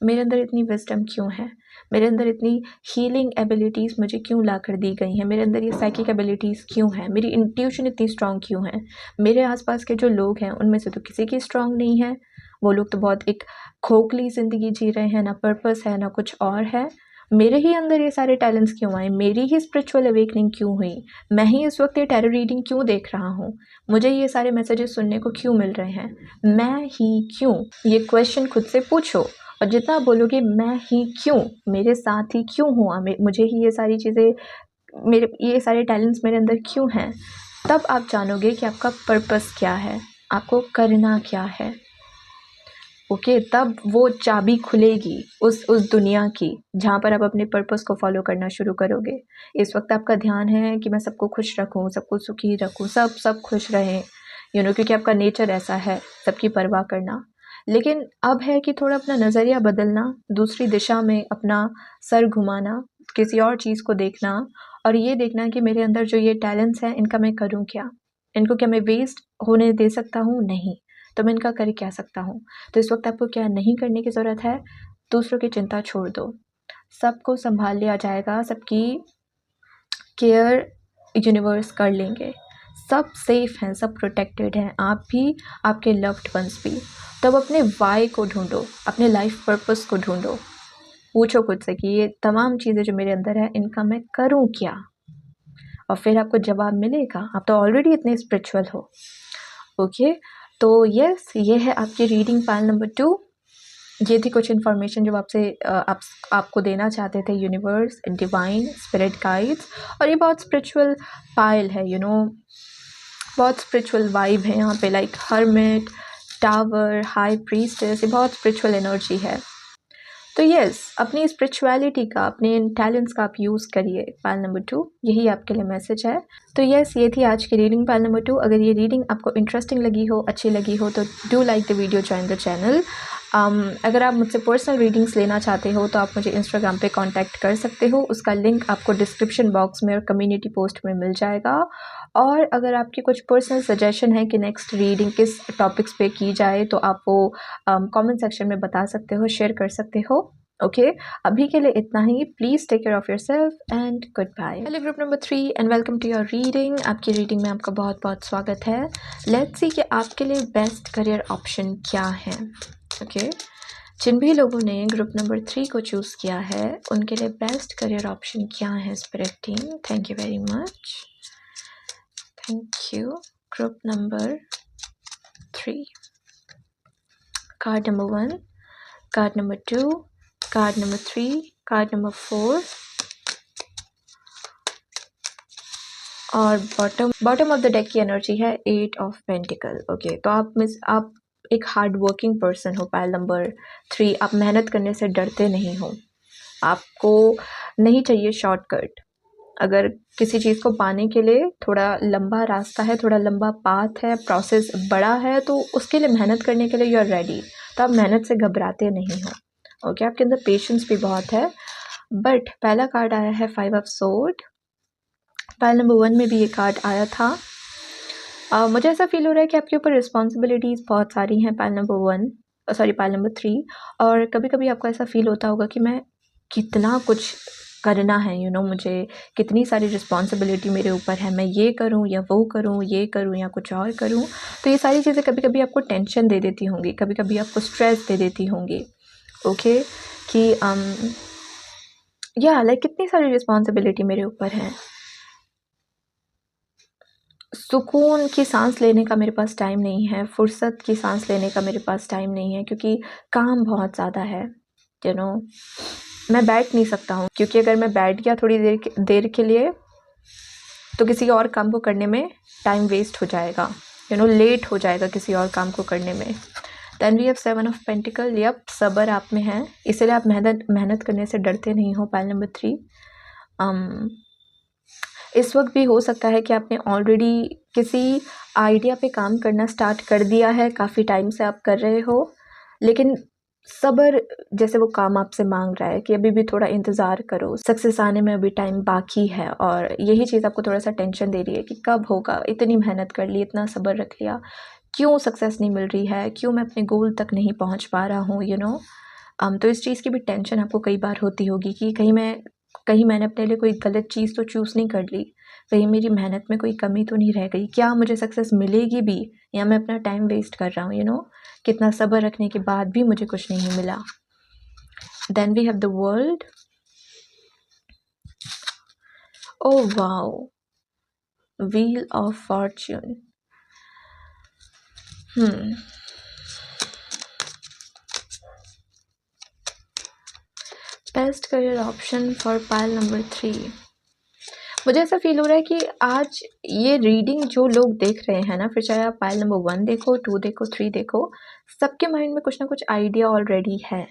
मेरे अंदर इतनी विजडम क्यों है, मेरे अंदर इतनी हीलिंग एबिलिटीज़ मुझे क्यों ला कर दी गई हैं, मेरे अंदर ये साइकिक एबिलिटीज़ क्यों हैं, मेरी इंट्यूशन इतनी स्ट्रॉन्ग क्यों है, मेरे आसपास के जो लोग हैं उनमें से तो किसी की स्ट्रॉन्ग नहीं है, वो लोग तो बहुत एक खोखली ज़िंदगी जी रहे हैं, ना पर्पस है ना कुछ और है। मेरे ही अंदर ये सारे टैलेंट्स क्यों आए, मेरी ही स्पिरिचुअल अवेकनिंग क्यों हुई, मैं ही इस वक्त ये टैरो रीडिंग क्यों देख रहा हूँ, मुझे ये सारे मैसेजेस सुनने को क्यों मिल रहे हैं, मैं ही क्यों। ये क्वेश्चन खुद से पूछो, और जितना आप बोलोगे मैं ही क्यों, मेरे साथ ही क्यों हुआ, मुझे ही ये सारी चीज़ें, मेरे ये सारे टैलेंट्स मेरे अंदर क्यों हैं, तब आप जानोगे कि आपका पर्पस क्या है, आपको करना क्या है। ओके, तब वो चाबी खुलेगी उस दुनिया की, जहाँ पर आप अपने पर्पस को फॉलो करना शुरू करोगे। इस वक्त आपका ध्यान है कि मैं सबको खुश रखूँ, सबको सुखी रखूँ, सब खुश रहें, क्योंकि आपका नेचर ऐसा है, सबकी परवाह करना। लेकिन अब है कि थोड़ा अपना नज़रिया बदलना, दूसरी दिशा में अपना सर घुमाना, किसी और चीज़ को देखना, और ये देखना कि मेरे अंदर जो ये टैलेंट्स हैं, इनका मैं करूँ क्या, इनको क्या मैं वेस्ट होने दे सकता हूँ? नहीं, तो मैं इनका कर क्या सकता हूँ। तो इस वक्त आपको क्या नहीं करने की ज़रूरत है, दूसरों की चिंता छोड़ दो, सबको संभाल लिया जाएगा, सबकी केयर यूनिवर्स कर लेंगे, सब सेफ हैं, सब प्रोटेक्टेड हैं, आप भी, आपके लव्ड वंस भी। तब अपने वाई को ढूंढो, अपने लाइफ पर्पस को ढूंढो, पूछो खुद से कि ये तमाम चीज़ें जो मेरे अंदर है, इनका मैं करूँ क्या, और फिर आपको जवाब मिलेगा। आप तो ऑलरेडी इतने स्पिरिचुअल हो। ओके, तो यस, ये है आपकी रीडिंग पाइल नंबर 2। ये थी कुछ इन्फॉर्मेशन जो आपसे आपको देना चाहते थे यूनिवर्स, डिवाइन, स्पिरिट गाइड्स, और ये बहुत स्पिरिचुअल पाइल है, बहुत स्पिरिचुअल वाइब है यहाँ पे, like hermit, tower, high priestess, ये बहुत स्पिरिचुअल एनर्जी है। तो यस, अपनी स्पिरिचुअलिटी का, अपने इन टैलेंट्स का आप यूज़ करिए। पाइल नंबर 2, यही आपके लिए मैसेज है। तो यस, ये थी आज की रीडिंग पाइल नंबर 2। अगर ये रीडिंग आपको इंटरेस्टिंग लगी हो, अच्छी लगी हो, तो do like the video, join the channel. अगर आप मुझसे पर्सनल रीडिंग्स लेना चाहते हो तो आप मुझे इंस्टाग्राम पे कांटेक्ट कर सकते हो, उसका लिंक आपको डिस्क्रिप्शन बॉक्स में और कम्युनिटी पोस्ट में मिल जाएगा। और अगर आपकी कुछ पर्सनल सजेशन है कि नेक्स्ट रीडिंग किस टॉपिक्स पे की जाए, तो आप वो कमेंट सेक्शन में बता सकते हो, शेयर कर सकते हो। ओके, अभी के लिए इतना ही। Please take care of yourself and good bye. Hello group number 3 and welcome to your reading. आपकी रीडिंग में आपका बहुत बहुत स्वागत है। लेट्स सी कि आपके लिए बेस्ट करियर ऑप्शन क्या है। ओके, जिन भी लोगों ने ग्रुप नंबर 3 को चूज़ किया है उनके लिए बेस्ट करियर ऑप्शन क्या है spirit team? Thank you very much, thank you. Group number 3, card number 1, card number 2, card number 3, card number 4 और बॉटम ऑफ द डेक की एनर्जी है 8 ऑफ पेंटिकल। ओके, तो आप एक हार्ड वर्किंग पर्सन हो। Pile number 3, आप मेहनत करने से डरते नहीं हो। आपको नहीं चाहिए शॉर्टकट। अगर किसी चीज़ को पाने के लिए थोड़ा लंबा रास्ता है, थोड़ा लंबा पाथ है, प्रोसेस बड़ा है, तो उसके लिए मेहनत करने के लिए यू आर रेडी। तो आप मेहनत से घबराते नहीं हो। ओके, आपके अंदर पेशेंस भी बहुत है। बट पहला कार्ड आया है 5 ऑफ सोर्ड। पाइल नंबर 1 में भी ये कार्ड आया था। मुझे ऐसा फील हो रहा है कि आपके ऊपर रिस्पॉन्सिबिलिटीज़ बहुत सारी हैं पाइल नंबर 3। और कभी कभी आपको ऐसा फील होता होगा कि मैं कितना कुछ करना है, मुझे कितनी सारी रिस्पॉन्सिबिलिटी मेरे ऊपर है, मैं ये करूँ या वो करूँ, ये करूँ या कुछ और करूँ। तो ये सारी चीज़ें कभी कभी आपको टेंशन दे देती होंगी, कभी कभी आपको स्ट्रेस दे देती होंगी। ओके, कि लाइक कितनी सारी रिस्पॉन्सिबिलिटी मेरे ऊपर है। सुकून की सांस लेने का मेरे पास टाइम नहीं है, फुर्सत की सांस लेने का मेरे पास टाइम नहीं है, क्योंकि काम बहुत ज़्यादा है। मैं बैठ नहीं सकता हूँ, क्योंकि अगर मैं बैठ गया थोड़ी देर के लिए तो किसी और काम को करने में टाइम वेस्ट हो जाएगा, लेट हो जाएगा किसी और काम को करने में। Then we have 7 of pentacle. Yup, सब्र आप में है, इसलिए आप मेहनत करने से डरते नहीं हो। पाइल नंबर 3, इस वक्त भी हो सकता है कि आपने ऑलरेडी किसी आइडिया पे काम करना स्टार्ट कर दिया है, काफ़ी टाइम से आप कर रहे हो, लेकिन सब्र जैसे वो काम आपसे मांग रहा है कि अभी भी थोड़ा इंतज़ार करो, सक्सेस आने में अभी टाइम बाकी है। और यही चीज़ आपको थोड़ा सा टेंशन दे रही है कि कब होगा, इतनी मेहनत कर ली, इतना सब्र रख लिया, क्यों सक्सेस नहीं मिल रही है, क्यों मैं अपने गोल तक नहीं पहुंच पा रहा हूँ। तो इस चीज़ की भी टेंशन आपको कई बार होती होगी कि कहीं मैंने अपने लिए कोई गलत चीज़ तो चूज़ नहीं कर ली, कहीं मेरी मेहनत में कोई कमी तो नहीं रह गई, क्या मुझे सक्सेस मिलेगी भी, या मैं अपना टाइम वेस्ट कर रहा हूँ। कितना सब्र रखने के बाद भी मुझे कुछ नहीं मिला। Then we have the world. Oh wow, wheel of fortune. Best career option for pile number 3। मुझे ऐसा फील हो रहा है कि आज ये रीडिंग जो लोग देख रहे हैं ना, फिर चाहे आप पाइल नंबर 1 देखो, 2 देखो, 3 देखो, सबके माइंड में कुछ ना कुछ आइडिया ऑलरेडी है।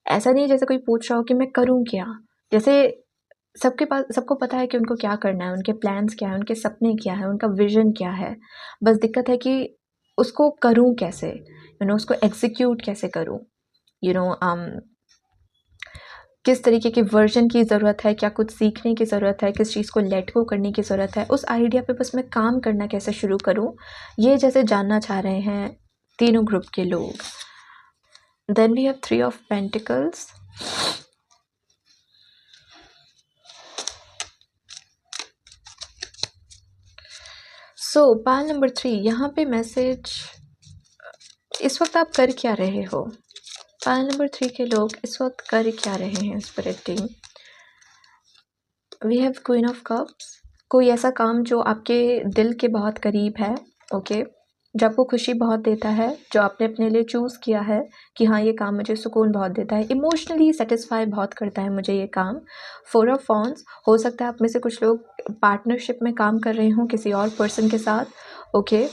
ऐसा नहीं जैसे कोई पूछ रहा हो कि मैं करूं क्या, जैसे सबको पता है कि उनको क्या करना है, उनके प्लान्स क्या है, उनके सपने क्या है, उनका विजन क्या है। बस दिक्कत है कि उसको करूं कैसे, उसको एग्जीक्यूट कैसे करूं, किस तरीके के वर्जन की ज़रूरत है, क्या कुछ सीखने की ज़रूरत है, किस चीज़ को लेट गो करने की ज़रूरत है, उस आइडिया पे बस मैं काम करना कैसे शुरू करूँ, ये जैसे जानना चाह रहे हैं तीनों ग्रुप के लोग। Then we have 3 of pentacles. So pile number 3, यहाँ पे मैसेज, इस वक्त आप कर क्या रहे हो? पाइल नंबर 3 के लोग इस वक्त कर क्या रहे हैं spirit team? We have queen of cups. कोई ऐसा काम जो आपके दिल के बहुत करीब है, ओके, जो आपको खुशी बहुत देता है, जो आपने अपने लिए चूज़ किया है कि हाँ ये काम मुझे सुकून बहुत देता है, इमोशनली सेटिस्फाई बहुत करता है मुझे ये काम। 4 ऑफ वॉन्ड्स। हो सकता है आप में से कुछ लोग पार्टनरशिप में काम कर रहे हों किसी और पर्सन के साथ, ओके।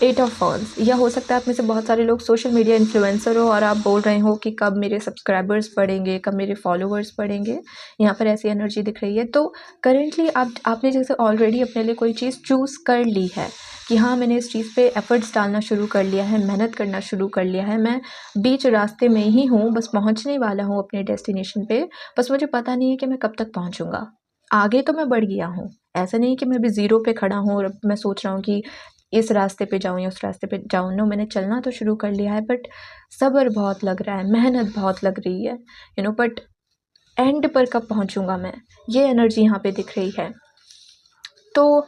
8 of wands. या हो सकता है आप में से बहुत सारे लोग सोशल मीडिया इन्फ्लुएंसर हो और आप बोल रहे हो कि कब मेरे सब्सक्राइबर्स बढ़ेंगे, कब मेरे फॉलोअर्स बढ़ेंगे, यहाँ पर ऐसी एनर्जी दिख रही है। तो करेंटली आपने जैसे ऑलरेडी अपने लिए कोई चीज़ चूज़ कर ली है कि हाँ मैंने इस चीज़ पे एफर्ट्स डालना शुरू कर लिया है, मेहनत करना शुरू कर लिया है, मैं बीच रास्ते में ही हूँ, बस पहुँचने वाला हूँ अपने डेस्टिनेशन पे, बस मुझे पता नहीं है कि मैं कब तक पहुँचूँगा। आगे तो मैं बढ़ गया हूँ, ऐसा नहीं कि मैं अभी ज़ीरो पे खड़ा हूँ और मैं सोच रहा हूँ कि इस रास्ते पे जाऊँ या उस रास्ते पे जाऊँ। नो, मैंने चलना तो शुरू कर लिया है, बट सब्र बहुत लग रहा है, मेहनत बहुत लग रही है, बट एंड पर कब पहुँचूँगा मैं, ये एनर्जी यहाँ पे दिख रही है। तो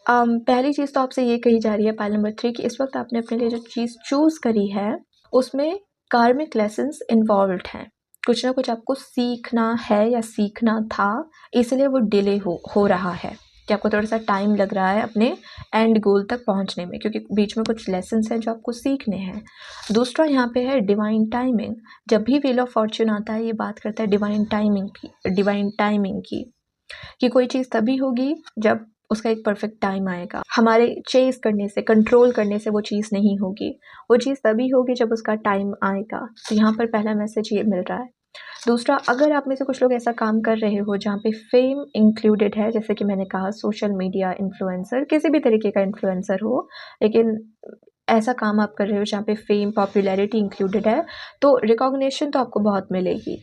पहली चीज़ तो आपसे ये कही जा रही है पाइल नंबर 3 कि इस वक्त आपने अपने लिए जो चीज़ चूज़ करी है उसमें कार्मिक लेसन्स इन्वॉल्व्ड हैं, कुछ ना कुछ आपको सीखना है या सीखना था, इसलिए वो डिले हो रहा है कि आपको थोड़ा सा टाइम लग रहा है अपने एंड गोल तक पहुंचने में, क्योंकि बीच में कुछ लेसन्स हैं जो आपको सीखने हैं। दूसरा यहाँ पे है डिवाइन टाइमिंग। जब भी व्हील ऑफ फॉर्च्यून आता है ये बात करता है डिवाइन टाइमिंग की कि कोई चीज़ तभी होगी जब उसका एक परफेक्ट टाइम आएगा। हमारे चेस करने से, कंट्रोल करने से वो चीज़ नहीं होगी, वो चीज़ तभी होगी जब उसका टाइम आएगा। तो यहाँ पर पहला मैसेज ये मिल रहा है। दूसरा, अगर आप में से कुछ लोग ऐसा काम कर रहे हो जहाँ पे फेम इंक्लूडेड है, जैसे कि मैंने कहा सोशल मीडिया इन्फ्लुएंसर, किसी भी तरीके का इन्फ्लुएंसर हो, लेकिन ऐसा काम आप कर रहे हो जहाँ पे फेम, पॉपुलैरिटी इंक्लूडेड है, तो रिकॉग्निशन तो आपको बहुत मिलेगी,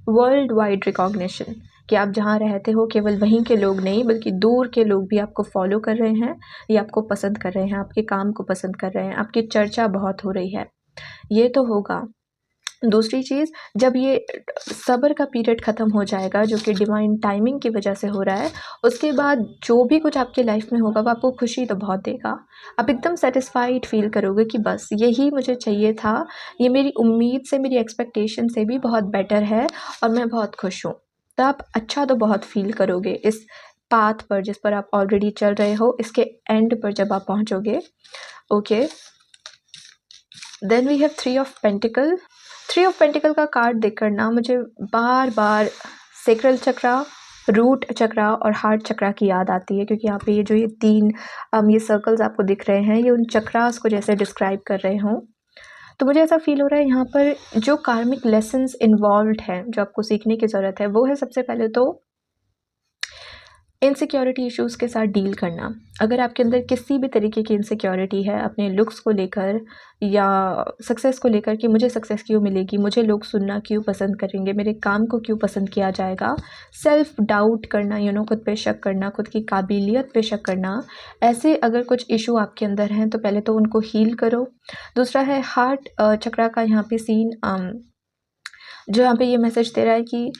वर्ल्ड वाइड रिकॉग्निशन, कि आप जहाँ रहते हो केवल वहीं के लोग नहीं बल्कि दूर के लोग भी आपको फॉलो कर रहे हैं, ये आपको पसंद कर रहे हैं, आपके काम को पसंद कर रहे हैं, आपकी चर्चा बहुत हो रही है, ये तो होगा। दूसरी चीज़, जब ये सब्र का पीरियड ख़त्म हो जाएगा जो कि डिवाइन टाइमिंग की वजह से हो रहा है, उसके बाद जो भी कुछ आपकी लाइफ में होगा वो आपको खुशी तो बहुत देगा। आप एकदम सेटिस्फाइड फील करोगे कि बस यही मुझे चाहिए था, ये मेरी उम्मीद से, मेरी एक्सपेक्टेशन से भी बहुत बेटर है और मैं बहुत खुश हूँ। तो आप अच्छा तो बहुत फील करोगे इस पाथ पर जिस पर आप ऑलरेडी चल रहे हो, इसके एंड पर जब आप पहुँचोगे। Okay, then we have three of pentacle का कार्ड देखकर ना मुझे बार बार सेक्रल चक्रा, रूट चक्रा और हार्ट चक्रा की याद आती है, क्योंकि यहाँ पे ये तीन ये सर्कल्स आपको दिख रहे हैं, ये उन चक्रास को जैसे डिस्क्राइब कर रहे हों। तो मुझे ऐसा फील हो रहा है यहाँ पर जो कार्मिक लेसन्स इन्वॉल्व्ड हैं, जो आपको सीखने की ज़रूरत है, वो है सबसे पहले तो इनसिक्योरिटी इश्यूज़ के साथ डील करना। अगर आपके अंदर किसी भी तरीके की इनसिक्योरिटी है अपने लुक्स को लेकर या सक्सेस को लेकर कि मुझे सक्सेस क्यों मिलेगी, मुझे लोग सुनना क्यों पसंद करेंगे, मेरे काम को क्यों पसंद किया जाएगा, सेल्फ डाउट करना, खुद पे शक करना, खुद की काबिलियत पे शक करना, ऐसे अगर कुछ इशू आपके अंदर हैं तो पहले तो उनको हील करो। दूसरा है हार्ट चक्रा का यहाँ पे सीन, जो यहाँ पे ये मैसेज दे रहा है कि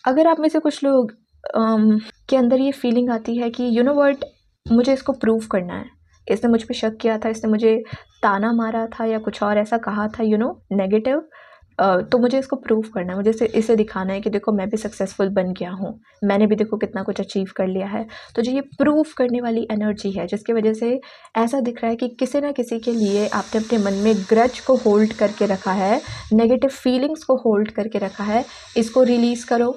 अगर आप में से कुछ लोग के अंदर ये फीलिंग आती है कि यू नो व्हाट, मुझे इसको प्रूव करना है, इसने मुझ पे शक किया था, इसने मुझे ताना मारा था या कुछ और ऐसा कहा था नेगेटिव, तो मुझे इसको प्रूव करना है, मुझे इसे दिखाना है कि देखो मैं भी सक्सेसफुल बन गया हूँ, मैंने भी देखो कितना कुछ अचीव कर लिया है। तो जो ये प्रूफ करने वाली एनर्जी है जिसकी वजह से ऐसा दिख रहा है कि किसी ना किसी के लिए आपने अपने मन में ग्रज को होल्ड करके रखा है, नेगेटिव फीलिंग्स को होल्ड करके रखा है, इसको रिलीज़ करो।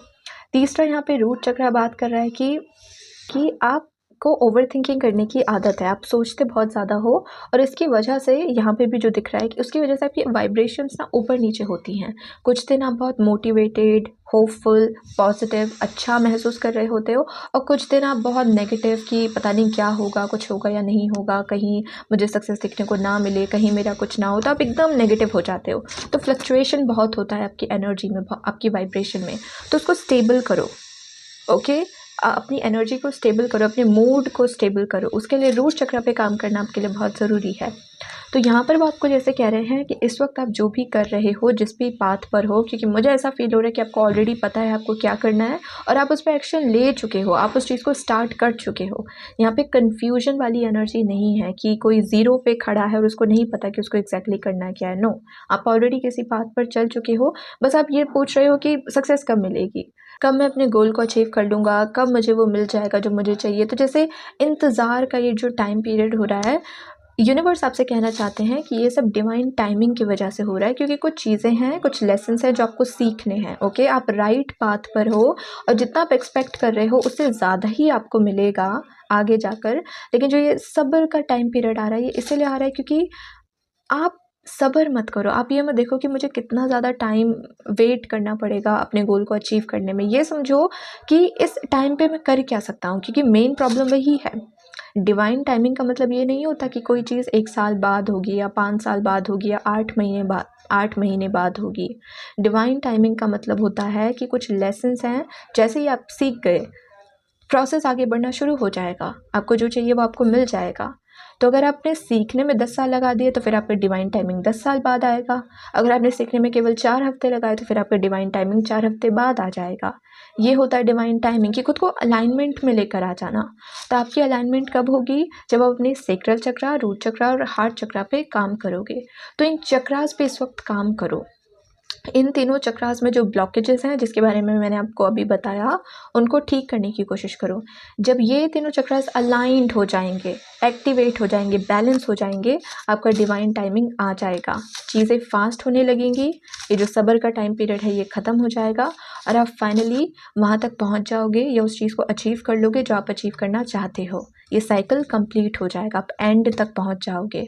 तीसरा यहाँ पे रूट चक्र बात कर रहा है कि आपको ओवर थिंकिंग करने की आदत है, आप सोचते बहुत ज़्यादा हो और इसकी वजह से यहाँ पे भी जो दिख रहा है कि उसकी वजह से आपकी वाइब्रेशंस ना ऊपर नीचे होती हैं। कुछ दिन आप बहुत मोटिवेटेड, होपफुल, पॉजिटिव, अच्छा महसूस कर रहे होते हो और कुछ दिन आप बहुत नेगेटिव कि पता नहीं क्या होगा, कुछ होगा या नहीं होगा, कहीं मुझे सक्सेस दिखने को ना मिले, कहीं मेरा कुछ ना हो, तो आप एकदम नेगेटिव हो जाते हो। तो फ्लक्चुएशन बहुत होता है आपकी एनर्जी में, आपकी वाइब्रेशन में, तो उसको स्टेबल करो। ओके, अपनी एनर्जी को स्टेबल करो, अपने मूड को स्टेबल करो, उसके लिए रूट चक्र पे काम करना आपके लिए बहुत ज़रूरी है। तो यहाँ पर वो आपको जैसे कह रहे हैं कि इस वक्त आप जो भी कर रहे हो, जिस भी पाथ पर हो, क्योंकि मुझे ऐसा फील हो रहा है कि आपको ऑलरेडी पता है आपको क्या करना है और आप उस पर एक्शन ले चुके हो, आप उस चीज़ को स्टार्ट कर चुके हो। यहाँ पे कन्फ्यूजन वाली एनर्जी नहीं है कि कोई ज़ीरो पे खड़ा है और उसको नहीं पता कि उसको एग्जैक्टली करना क्या है। नो, आप ऑलरेडी किसी पाथ पर चल चुके हो, बस आप ये पूछ रहे हो कि सक्सेस कब मिलेगी, कब मैं अपने गोल को अचीव कर लूँगा, कब मुझे वो मिल जाएगा जो मुझे चाहिए। तो जैसे इंतज़ार का ये जो टाइम पीरियड हो रहा है, यूनिवर्स आपसे कहना चाहते हैं कि ये सब डिवाइन टाइमिंग की वजह से हो रहा है, क्योंकि कुछ चीज़ें हैं, कुछ लेसन्स हैं जो आपको सीखने हैं। ओके, आप राइट पाथ पर हो और जितना आप एक्सपेक्ट कर रहे हो उससे ज़्यादा ही आपको मिलेगा आगे जाकर। लेकिन जो ये सब्र का टाइम पीरियड आ रहा है, ये इसलिए आ रहा है क्योंकि आप सब्र मत करो। आप ये मत देखो कि मुझे कितना ज़्यादा टाइम वेट करना पड़ेगा अपने गोल को अचीव करने में। ये समझो कि इस टाइम पे मैं कर क्या सकता हूँ, क्योंकि मेन प्रॉब्लम वही है। डिवाइन टाइमिंग का मतलब ये नहीं होता कि कोई चीज़ 1 साल बाद होगी या 5 साल बाद होगी या 8 महीने बाद होगी। डिवाइन टाइमिंग का मतलब होता है कि कुछ लेसन्स हैं, जैसे ही आप सीख गए, प्रोसेस आगे बढ़ना शुरू हो जाएगा, आपको जो चाहिए वो आपको मिल जाएगा। तो अगर आपने सीखने में 10 साल लगा दिए तो फिर आपका डिवाइन टाइमिंग 10 साल बाद आएगा। अगर आपने सीखने में केवल 4 हफ्ते लगाए तो फिर आपका डिवाइन टाइमिंग 4 हफ्ते बाद आ जाएगा। ये होता है डिवाइन टाइमिंग कि खुद को अलाइनमेंट में लेकर आ जाना। तो आपकी अलाइनमेंट कब होगी? जब आप अपने सेक्रल चक्रा, रूट चक्रा और हार्ट चक्रा पे काम करोगे। तो इन चक्रास पे इस वक्त काम करो। इन तीनों चक्रास में जो ब्लॉकेजेस हैं, जिसके बारे में मैंने आपको अभी बताया, उनको ठीक करने की कोशिश करो। जब ये तीनों चक्रास अलाइंड हो जाएंगे, एक्टिवेट हो जाएंगे, बैलेंस हो जाएंगे, आपका डिवाइन टाइमिंग आ जाएगा। चीज़ें फास्ट होने लगेंगी। ये जो सब्र का टाइम पीरियड है ये ख़त्म हो जाएगा और आप फाइनली वहाँ तक पहुँच जाओगे या उस चीज़ को अचीव कर लोगे जो आप अचीव करना चाहते हो। ये साइकिल कंप्लीट हो जाएगा, आप एंड तक पहुँच जाओगे।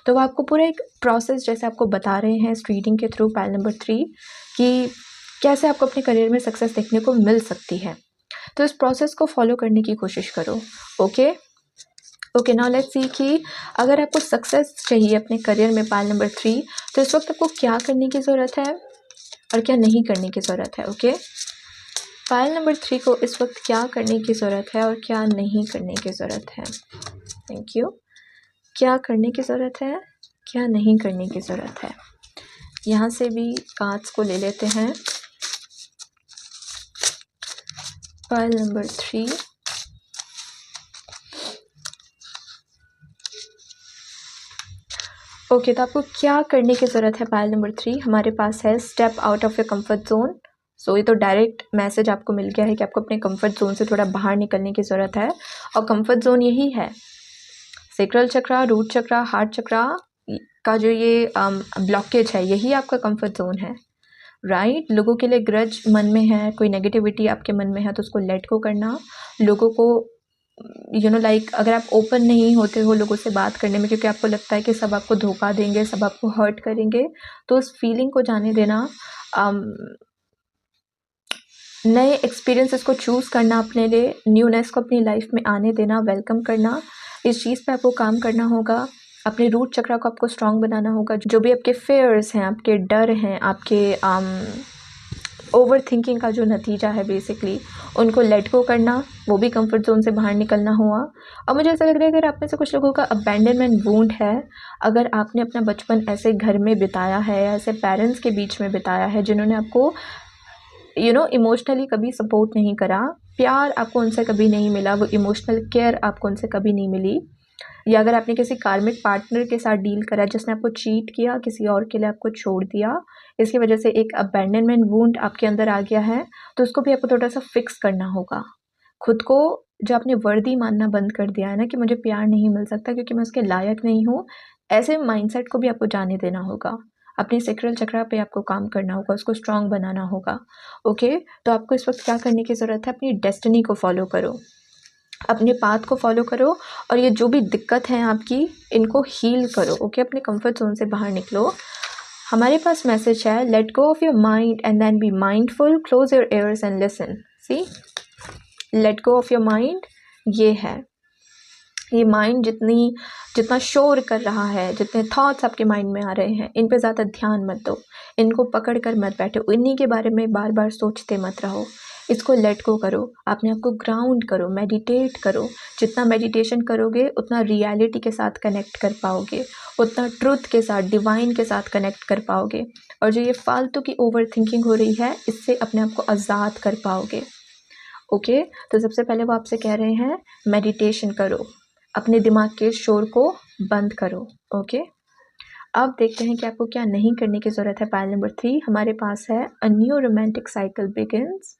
तो वो आपको पूरा एक प्रोसेस जैसे आपको बता रहे हैं इस रीडिंग के थ्रू पाइल नंबर 3 कि कैसे आपको अपने करियर में सक्सेस देखने को मिल सकती है। तो इस प्रोसेस को फॉलो करने की कोशिश करो। ओके नाउ लेट्स सी कि अगर आपको सक्सेस चाहिए अपने करियर में पाइल नंबर 3, तो इस वक्त आपको क्या करने की ज़रूरत है और क्या नहीं करने की ज़रूरत है। ओके, पाइल नंबर 3 को इस वक्त क्या करने की ज़रूरत है और क्या नहीं करने की ज़रूरत है। Thank you. क्या करने की ज़रूरत है, क्या नहीं करने की ज़रूरत है। यहाँ से भी कार्ड्स को ले लेते हैं। पाइल नंबर 3, ओके तो आपको क्या करने की ज़रूरत है। पाइल नंबर 3 हमारे पास है step out of your comfort zone. So ये तो डायरेक्ट मैसेज आपको मिल गया है कि आपको अपने कंफर्ट जोन से थोड़ा बाहर निकलने की ज़रूरत है। और कंफर्ट जोन यही है, सेक्रल चक्रा, रूट चक्रा, हार्ट चक्रा का जो ये ब्लॉकेज है, यही आपका कंफर्ट जोन है, राइट। लोगों के लिए ग्रज मन में है, कोई नेगेटिविटी आपके मन में है तो उसको लेट गो करना। लोगों को लाइक अगर आप ओपन नहीं होते हो लोगों से बात करने में क्योंकि आपको लगता है कि सब आपको धोखा देंगे, सब आपको हर्ट करेंगे, तो उस फीलिंग को जाने देना। नए एक्सपीरियंसेस को चूज़ करना अपने लिए, न्यूनेस को अपनी लाइफ में आने देना, वेलकम करना। इस चीज़ पे आपको काम करना होगा। अपने रूट चक्रा को आपको स्ट्रांग बनाना होगा। जो भी आपके फेयर्स हैं, आपके डर हैं, आपके ओवर थिंकिंग का जो नतीजा है बेसिकली, उनको लेट गो करना, वो भी कंफर्ट जोन से बाहर निकलना हुआ। और मुझे ऐसा लग रहा है अगर आप में से कुछ लोगों का अबैंडनमेंट वूंड है, अगर आपने अपना बचपन ऐसे घर में बिताया है, ऐसे पेरेंट्स के बीच में बिताया है जिन्होंने आपको इमोशनली कभी सपोर्ट नहीं करा, प्यार आपको उनसे कभी नहीं मिला, वो इमोशनल केयर आपको उनसे कभी नहीं मिली, या अगर आपने किसी कार्मिक पार्टनर के साथ डील करा जिसने आपको चीट किया, किसी और के लिए आपको छोड़ दिया, इसकी वजह से एक अबैंडनमेंट वुंड आपके अंदर आ गया है, तो उसको भी आपको थोड़ा सा फिक्स करना होगा। खुद को जो आपने वर्दी मानना बंद कर दिया है ना कि मुझे प्यार नहीं मिल सकता क्योंकि मैं उसके लायक नहीं हूँ, ऐसे माइंडसेट को भी आपको जाने देना होगा। अपने सेक्रल चक्रा पे आपको काम करना होगा, उसको स्ट्रांग बनाना होगा। ओके, तो आपको इस वक्त क्या करने की ज़रूरत है, अपनी डेस्टिनी को फॉलो करो, अपने पाथ को फॉलो करो और ये जो भी दिक्कत है आपकी, इनको हील करो। ओके, अपने कंफर्ट जोन से बाहर निकलो। हमारे पास मैसेज है, let go of your mind and then be mindful, close your ears and listen. See, let go of your mind, ये है, ये माइंड जितना शोर कर रहा है, जितने थॉट्स आपके माइंड में आ रहे हैं, इन पे ज़्यादा ध्यान मत दो, इनको पकड़ कर मत बैठो, इन्हीं के बारे में बार बार सोचते मत रहो। इसको लेट गो करो, अपने आप को ग्राउंड करो, मेडिटेट करो। जितना मेडिटेशन करोगे उतना रियलिटी के साथ कनेक्ट कर पाओगे, उतना ट्रुथ के साथ, डिवाइन के साथ कनेक्ट कर पाओगे, और जो ये फालतू की ओवर थिंकिंग हो रही है इससे अपने आप को आज़ाद कर पाओगे। ओके, तो सबसे पहले वो आपसे कह रहे हैं मेडिटेशन करो, अपने दिमाग के शोर को बंद करो। ओके, अब देखते हैं कि आपको क्या नहीं करने की ज़रूरत है। पाइल नंबर 3 हमारे पास है, a new romantic cycle begins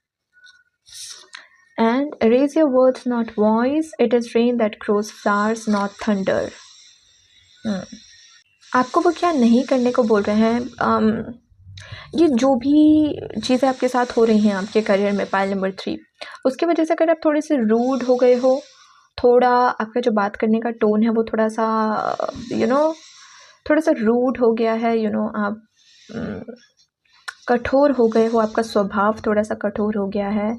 and raise your words not voice, it is rain that grows flowers not thunder। आपको वो क्या नहीं करने को बोल रहे हैं, ये जो भी चीज़ें आपके साथ हो रही हैं आपके करियर में, पाइल नंबर 3, उसकी वजह से अगर आप थोड़े से रूड हो गए हो, थोड़ा आपका जो बात करने का टोन है वो थोड़ा सा थोड़ा सा रूड हो गया है, आप कठोर हो गए हो, आपका स्वभाव थोड़ा सा कठोर हो गया है,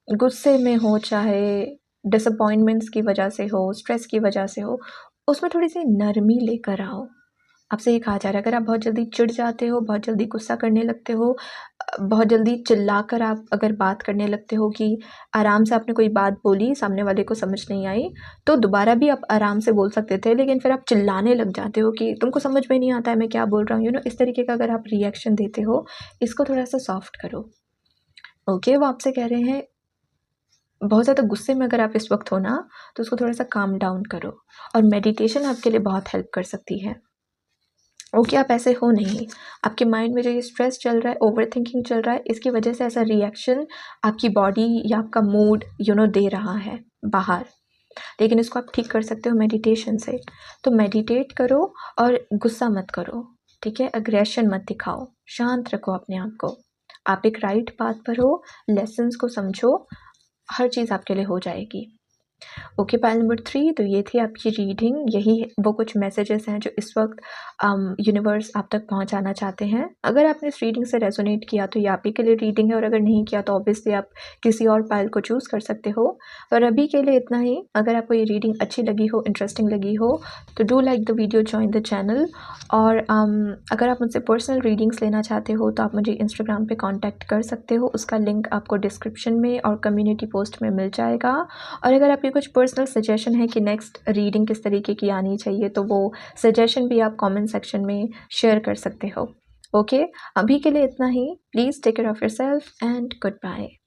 गुस्से में हो, चाहे डिसअपॉइंटमेंट्स की वजह से हो, स्ट्रेस की वजह से हो, उसमें थोड़ी सी नरमी लेकर आओ। आपसे ये कहा जा रहा है, अगर आप बहुत जल्दी चिढ़ जाते हो, बहुत जल्दी गुस्सा करने लगते हो, बहुत जल्दी चिल्लाकर आप अगर बात करने लगते हो कि आराम से आपने कोई बात बोली, सामने वाले को समझ नहीं आई, तो दोबारा भी आप आराम से बोल सकते थे, लेकिन फिर आप चिल्लाने लग जाते हो कि तुमको समझ में नहीं आता है मैं क्या बोल रहा हूँ, इस तरीके का अगर आप रिएक्शन देते हो, इसको थोड़ा सा सॉफ्ट करो। ओके, वो आपसे कह रहे हैं बहुत ज़्यादा गुस्से में अगर आप इस वक्त हो ना, तो उसको थोड़ा सा काम डाउन करो, और मेडिटेशन आपके लिए बहुत हेल्प कर सकती है। ओके, आप ऐसे हो नहीं, आपके माइंड में जो ये स्ट्रेस चल रहा है, ओवर थिंकिंग चल रहा है, इसकी वजह से ऐसा रिएक्शन आपकी बॉडी या आपका मूड दे रहा है बाहर, लेकिन इसको आप ठीक कर सकते हो मेडिटेशन से। तो मेडिटेट करो और गुस्सा मत करो, ठीक है? अग्रेशन मत दिखाओ, शांत रखो अपने आप को। आप एक राइट पाथ पर हो, लेसन्स को समझो, हर चीज़ आपके लिए हो जाएगी। ओके, पाइल नंबर 3, तो ये थी आपकी रीडिंग। यही वो कुछ मैसेजेस हैं जो इस वक्त यूनिवर्स आप तक पहुंचाना चाहते हैं। अगर आपने इस रीडिंग से रेजोनेट किया तो ये आप ही के लिए रीडिंग है, और अगर नहीं किया तो ऑब्वियसली आप किसी और पाइल को चूज़ कर सकते हो। पर अभी के लिए इतना ही। अगर आपको ये रीडिंग अच्छी लगी हो, इंटरेस्टिंग लगी हो, तो do like the video, join the channel. और अगर आप मुझसे पर्सनल रीडिंग्स लेना चाहते हो तो आप मुझे इंस्टाग्राम पे कांटेक्ट कर सकते हो, उसका लिंक आपको डिस्क्रिप्शन में और कम्युनिटी पोस्ट में मिल जाएगा। और अगर आपकी कुछ पर्सनल सजेशन है कि नेक्स्ट रीडिंग किस तरीके की आनी चाहिए, तो वो सजेशन भी आप कमेंट सेक्शन में शेयर कर सकते हो। ओके, अभी के लिए इतना ही। Please take care of yourself and good bye.